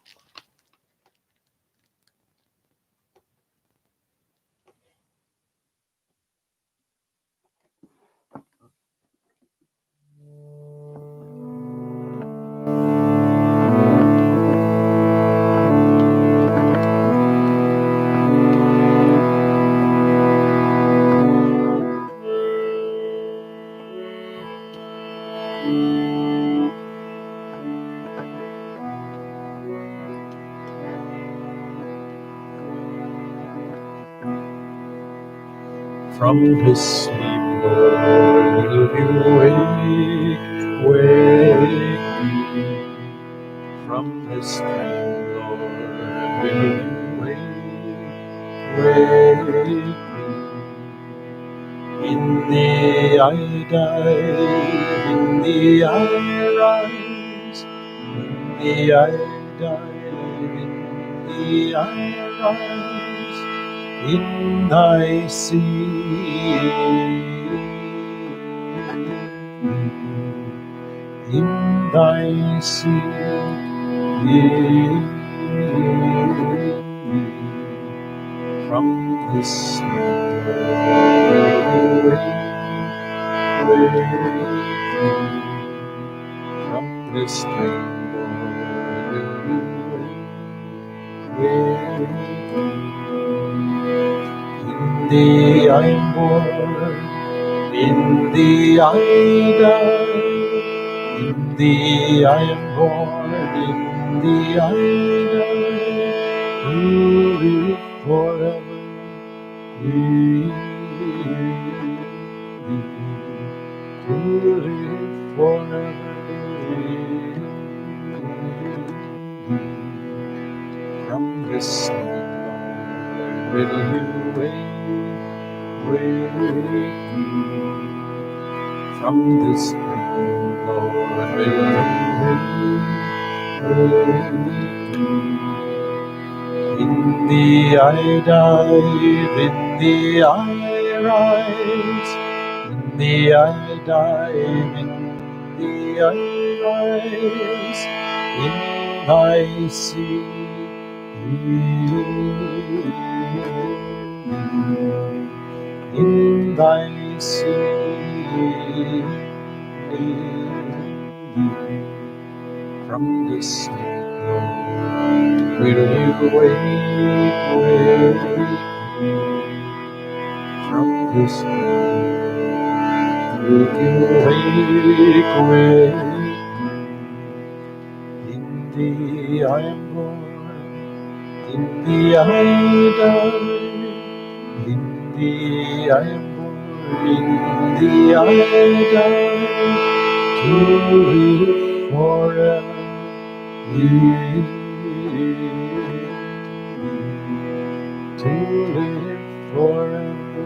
From his sleep, Lord, will you wake me? From his dream, Lord, will you wake me? In the I die, in the I rise, in the I die, in the I rise, in thy sea, in thy sea, from the sleep, from this dream, in the I am born, in the I die, in the I am born, in the I die, who live forever, to live forever. From the sleep, Lord, will you wake me? From this dream, Lord, will you wake me? In the I dive, in the I rise, in the I dive, in the I rise, in thy sea, in thy sea, from the sleep, Lord, will you wake from this dream? Will you wake in the I am born, in the I die, in the I am born, in the I die, to live forever, to live forever,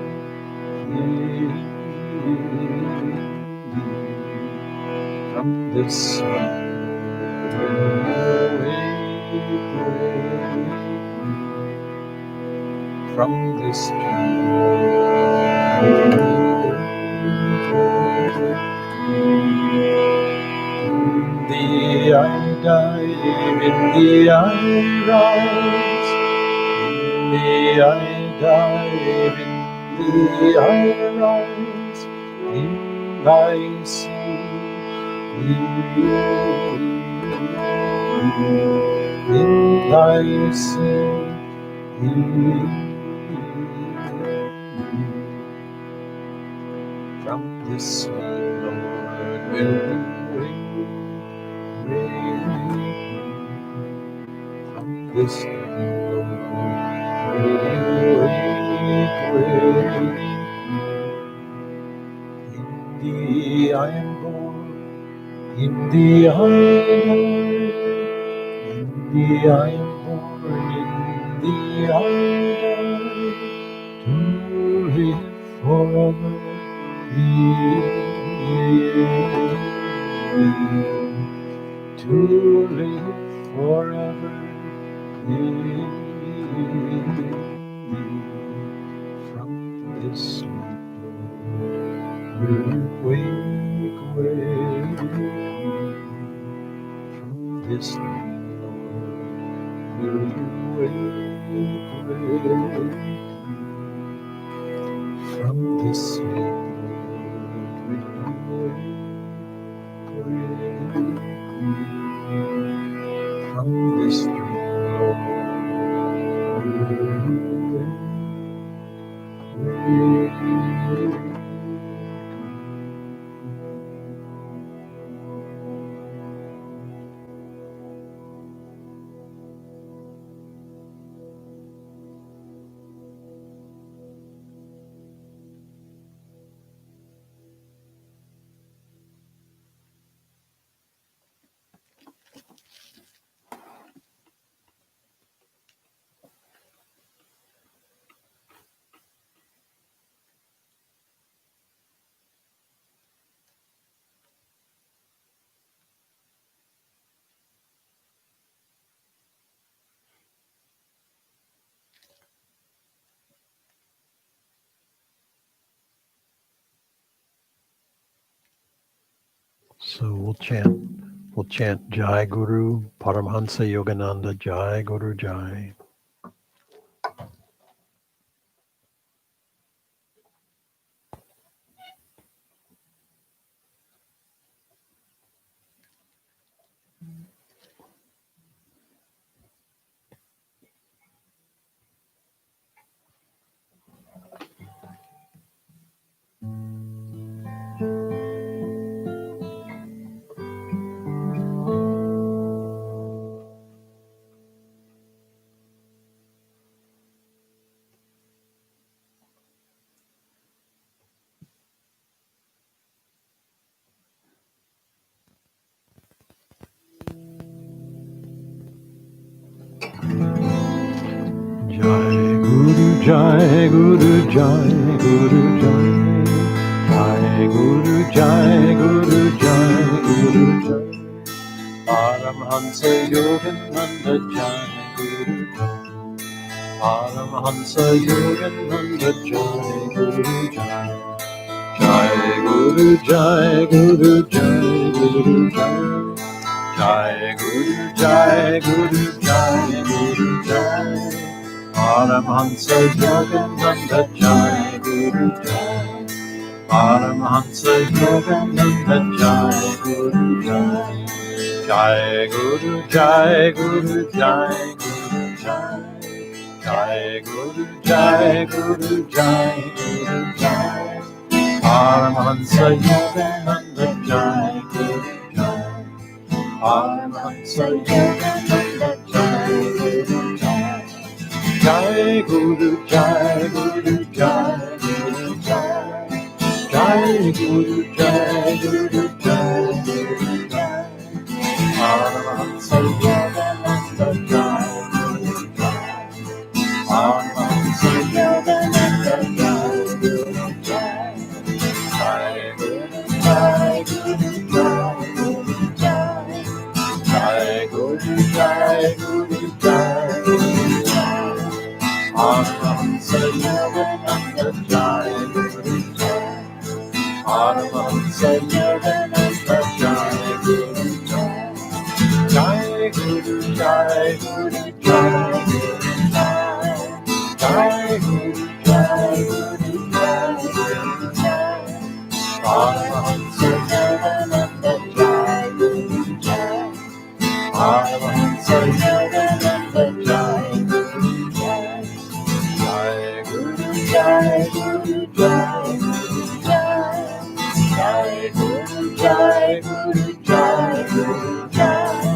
from this sleep, from this the I die, in the I rise, in the I die, in the I rise, in thy sea, in thy sea, from the sleep, Lord, will you from this dream, Lord, will you in the I am born, in the I die, in the I am born, in the I die, to live forever, to live forever in me. From this sweet will you wake me? From this sweet Lord, will you wake me? From this sweet Lord, will you wake me? From this sweet Lord, will you wake me? So we'll chant Jai Guru, Paramhansa Yogananda, Jai Guru Jai. Jai Guru Jai Guru Jai Guru Jai. Jai Guru Jai Guru Jai Guru Jai. Paramhansa Yogananda Jai Guru Jai. Paramhansa Yogananda Jai Guru Jai. Jai Guru Jai Guru Jai Guru Jai. Jai Guru Jai Guru Jai Guru Jai. Paramhansa Yogananda Jai Guru Jai. Paramhansa Yogananda Jai Guru Jai. Jai Guru Jai Guru Jai Guru Jai. Jai Guru Jai Guru Jai Guru Jai. Paramhansa Yogananda Jai Guru Jai. Paramhansa Yogananda Jai Guru Jai. Jai Guru Jai Guru Jai Guru Jai. Jai Guru Jai Guru Jai Guru Jai. Paramhansa Yogananda Jai Guru Jai. Paramhansa Yogananda Jai Guru Jai. Jai Guru Jai Guru Jai Guru Jai. Jai Guru Jai Guru Jai Guru Jai. Paramhansa Yogananda Jai Guru Jai. Paramhansa Yogananda Jai Guru Jai. Jai Guru Jai Guru Jai Guru Jai. Jai Guru Jai Guru Jai Guru Jai. Paramhansa Yogananda Jai Guru Jai. Paramhansa Yogananda Jai Guru Jai. Jai Guru Jai Guru Jai Guru Jai. Jai Guru Jai Guru Jai Guru Jai.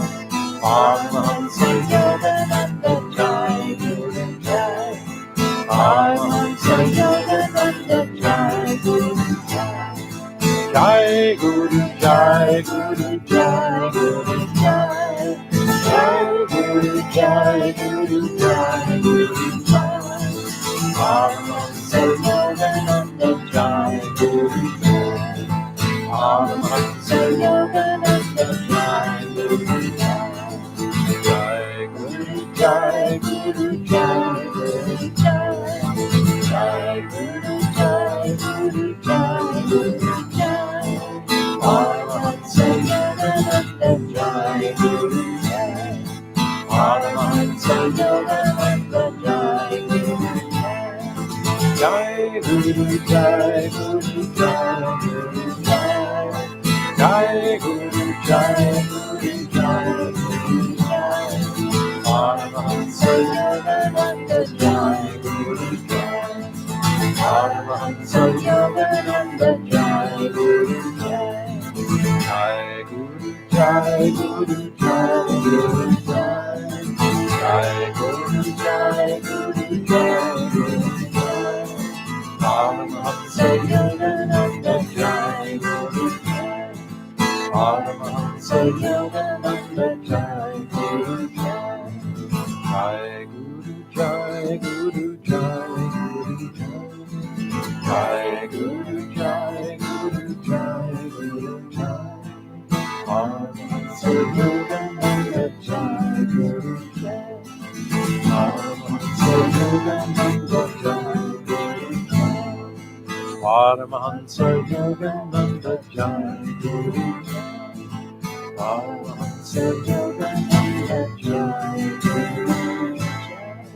Paramhansa Yogananda Jai Guru Jai. Paramhansa Yogananda Jai Guru Jai. Jai Guru Jai Guru Jai Guru Jai. Jai Guru Jai Guru Jai Guru Jai. Paramhansa Yogananda Jai Guru Jai. Guru Jai, Guru Jai, Guru Jai. Paramahansa Yogananda Jai, Guru Jai. Paramahansa Yogananda Jai, Guru Jai. Jai Guru Jai, Guru Jai, Guru Jai. Jai Guru Jai, Guru Jai, Guru Jai. Paramahansa Yogananda Jai, Guru Jai. Paramahansa Yogananda Jai, Guru Jai. Jai Guru Jai, Guru Jai, Guru Jai. Jai Guru Jai, Guru Jai, Guru Jai. Paramahansa Yogananda Jai, Guru Jai. Paramahansa Yogananda Jai, Guru Jai. Jai Guru Jai, Guru Jai, Guru Jai. Jai Guru Jai, Guru Jai, Guru Jai. Paramahansa Yogananda Jai, Guru Jai. Paramahansa Yogananda Jai, Guru Jai. Paramahansa Yogananda Jai, Guru Jai. Paramahansa Yogananda Jai, Guru Jai.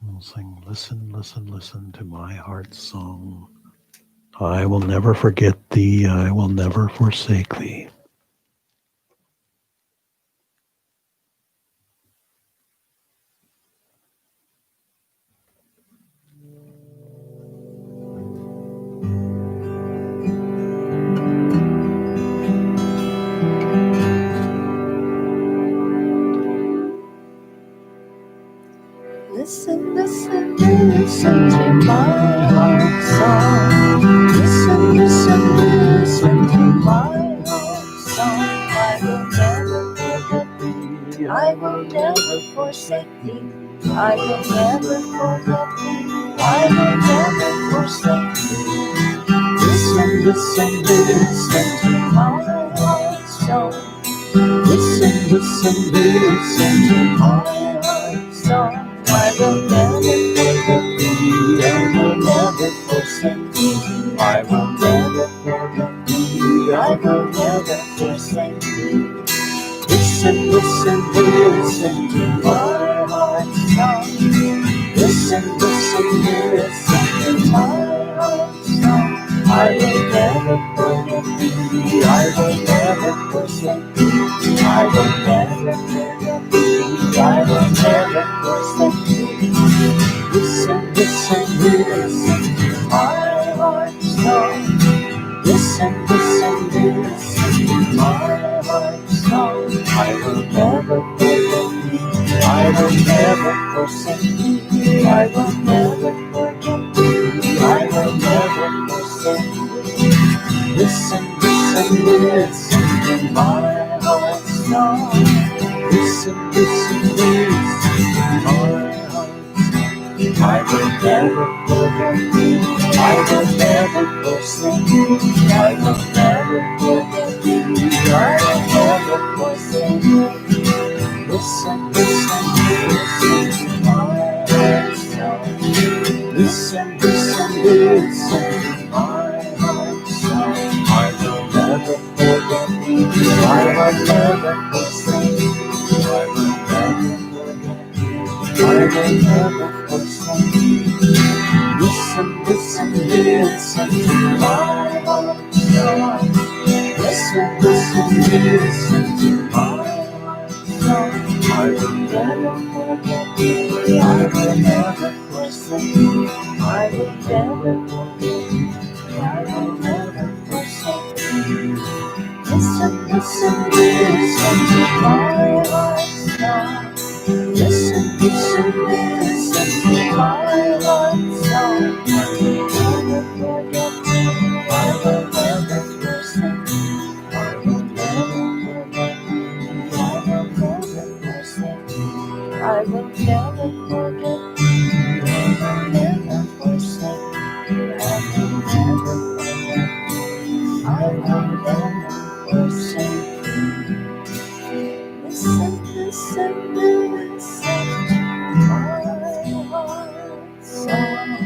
We'll sing, listen, listen, listen to my heart's song. I will never forget thee, I will never forsake thee. Listen, listen, listen to my heart's song. Listen, listen, listen to my heart's song. I will never forget thee. I will never forsake thee. I will never forget thee. I will never forsake thee. Listen, listen, listen to my heart's song. Listen, listen, listen to my heart's song. I will never forget thee, I will never forsake thee. I will never forget thee, I will never forsake thee. Listen, listen, listen to my heart's song. Listen, listen, listen to my heart's song. I will never forget thee, I will never forsake thee. I will never forget thee, I will never forsake thee. Listen, listen, listen to my heart's song. Listen, listen, listen to my heart's song. I will never forget thee, I will never forsake thee. I will never forget thee, I will never forsake thee. Listen, listen, listen to my heart's song. Listen, listen, listen to my heart's song. I will never forget you. I will never forsake you. I will never forget you. I will never forsake you. Listen, listen, listen to my heart's song. Listen, listen, listen to my heart's song. I will never forget you. I will never forsake you. I will never forget you. I will never forsake you. Listen, listen, listen to my heart's song. Listen, listen, listen to my heart's song. I will never forget you. I will never forsake you. I will never forget you. I will never forsake you. Listen, listen, listen to my heart's song. Listen, listen, listen to my heart's song. I will never forget you. I will never forsake you. I will never forget you. I will never forsake you. I will never forget you. I will never forsake you. I will never forget you. I will never forsake you. Listen, listen, listen to my heart's song.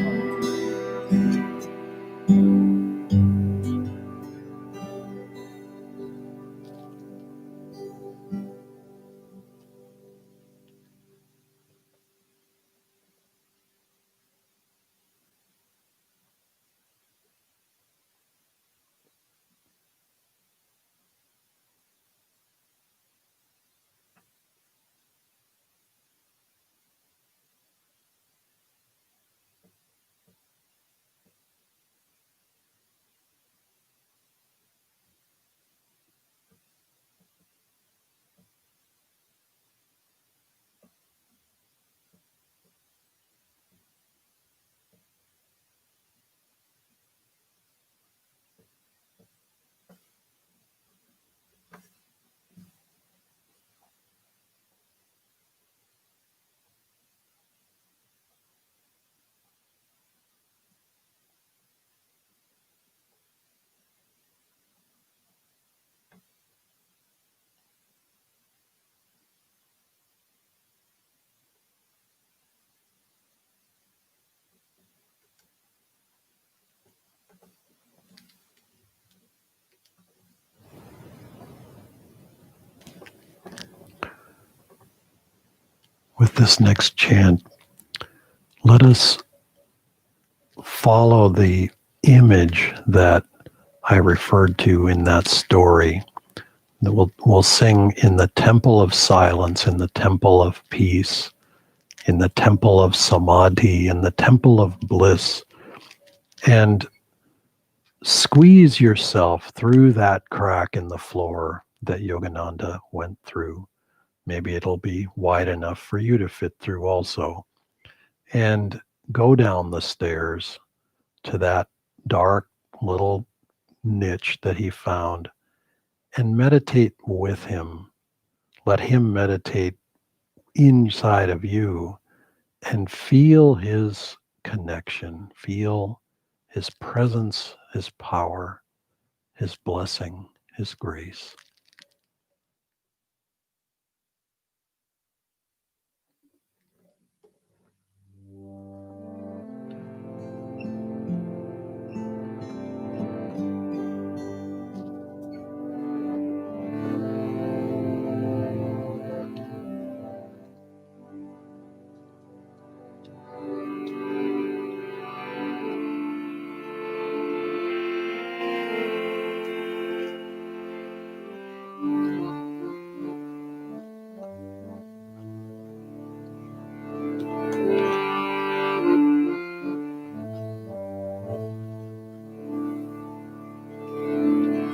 With this next chant, let us follow the image that I referred to in that story. That we'll sing in the temple of silence, in the temple of peace, in the temple of samadhi, in the temple of bliss, and squeeze yourself through that crack in the floor that Yogananda went through. Maybe it'll be wide enough for you to fit through also. And go down the stairs to that dark little niche that he found and meditate with him. Let him meditate inside of you and feel his connection, feel his presence, his power, his blessing, his grace.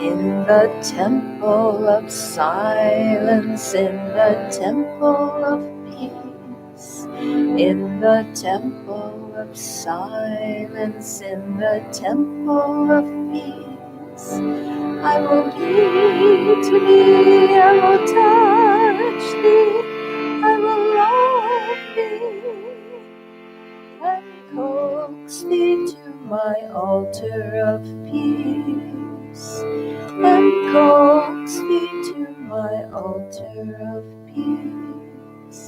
In the temple of silence, in the temple of peace, in the temple of silence, in the temple of peace, to thee, I will touch thee, I will love thee, and coax thee to my altar of peace, and coax thee to my altar of peace.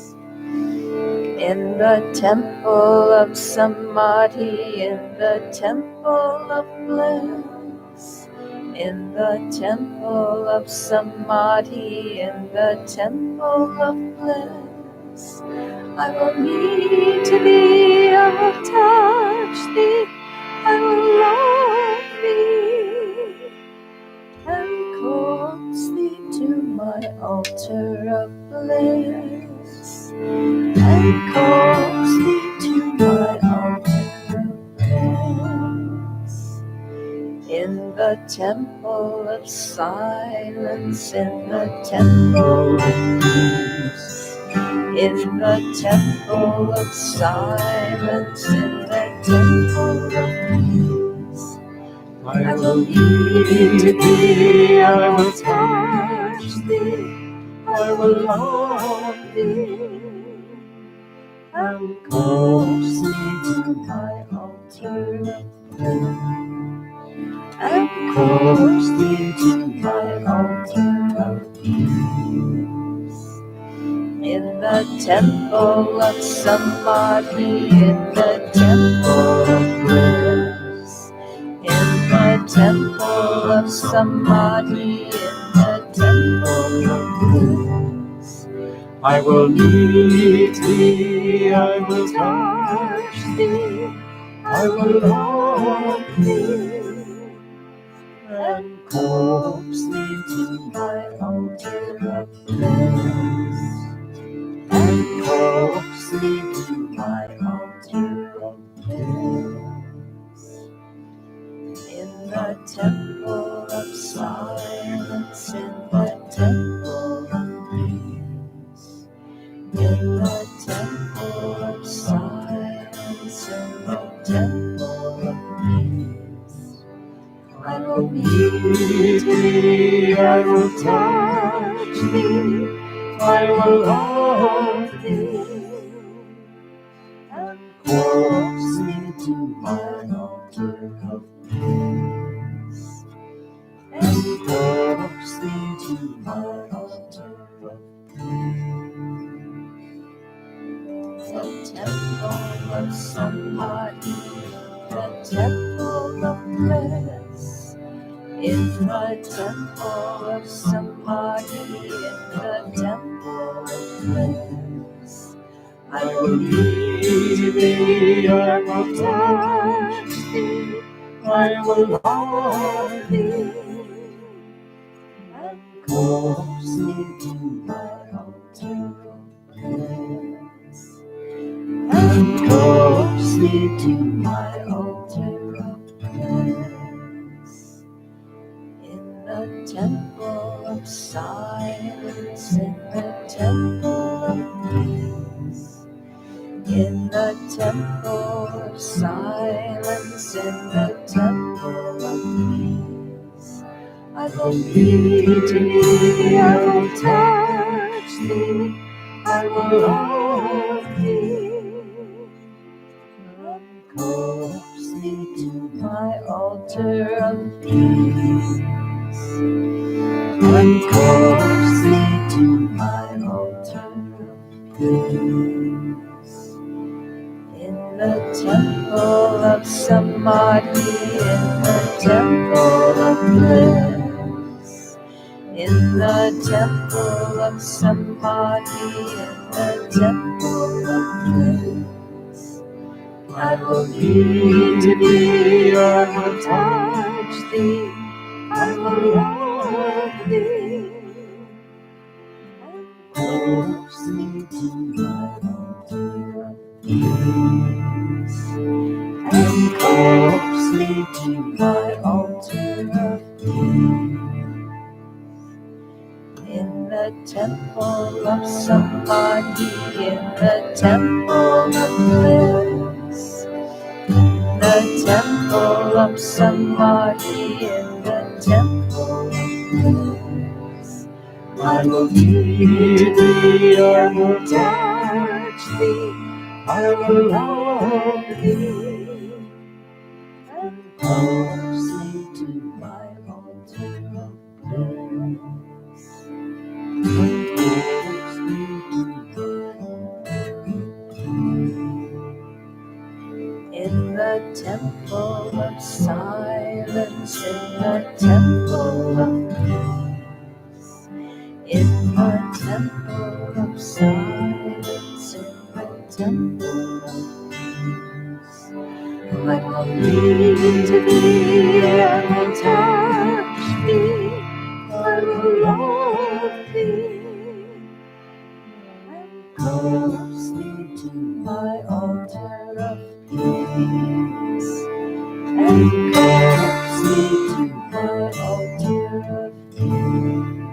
In the temple of Samadhi, in the temple of bliss, in the temple of Samadhi, in the temple of bliss, I will meet thee, I will touch thee, I will love thee, and coax thee to my altar of bliss, and coax thee to my altar of bliss. In the temple of silence, in the temple of peace, in the temple of silence, in the temple of peace, I will meet thee, I will touch thee, I will love thee, and coax thee to my altar of bliss, and coax thee to my altar of peace. In the temple of Samadhi, in the temple of bliss, in the temple of Samadhi, in the temple of bliss, I will meet thee, I will touch thee, I will love thee, and coax thee to my altar of bliss, and coax thee to my altar of bliss. In the temple of silence, in the temple of peace, in the temple of silence, in the temple of peace, I will meet thee, I will touch thee, I will love thee, and coax thee to my altar of peace, and coax thee to my altar of peace. The temple of Samadhi, the temple of bliss, in the temple of Samadhi, in the temple of bliss, I will meet thee, I will touch thee, I will love thee, and coax thee to my altar of bliss, and coax thee to my altar of bliss. In the temple of silence, in the temple of peace, in the temple of silence, in the temple of peace, I will meet thee, I will touch thee, I will love thee, and coax thee to my altar of peace, and coax thee to my altar of peace. In the temple of Samadhi, in the temple of bliss, in the temple of Samadhi, in the temple of bliss, I will meet thee, I will touch thee, I will love thee, and coax thee to my altar of peace, and coax thee to my altar of peace. In the temple of Samadhi, in the temple of bliss, the temple of Samadhi, in the temple of bliss, I will lead thee, I will touch thee, I will love thee, and cause thee to my altar of praise. And cause thee to in the temple of silence, in the temple of peace, in the temple of silence, in the temple of peace, I will lead to thee, I will touch thee, I will love thee, and cause thee to my altar of peace, and cause thee to my altar of peace.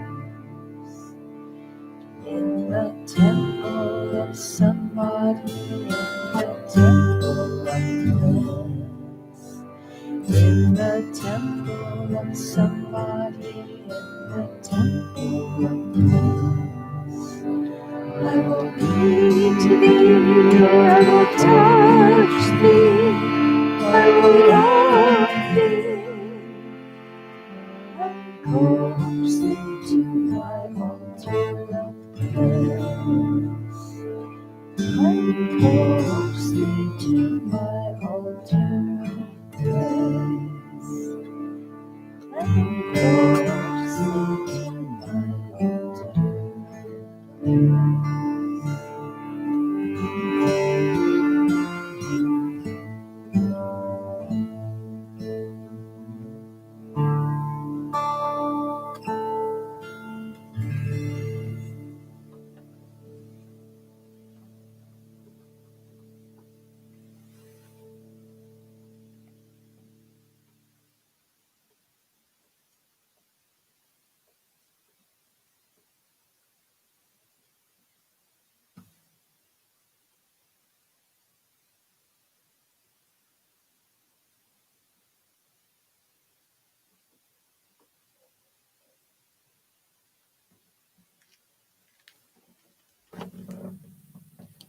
In the temple of samadhi, in the temple of bliss, in the temple of samadhi, in the temple of bliss, I will lead to thee, I will touch thee, I will love thee, and cause thee to my altar of praise, and cause thee to my altar of praise, and cause thee to my altar of praise.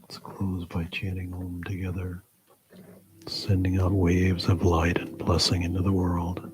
Let's close by chanting Om together, sending out waves of light and blessing into the world.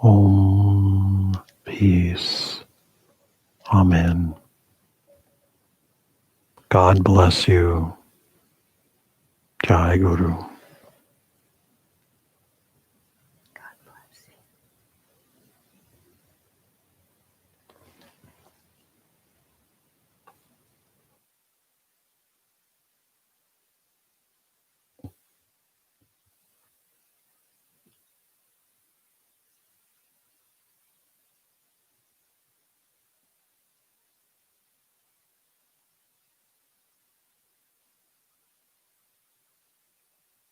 Om, peace. Amen. God bless you. Jai Guru.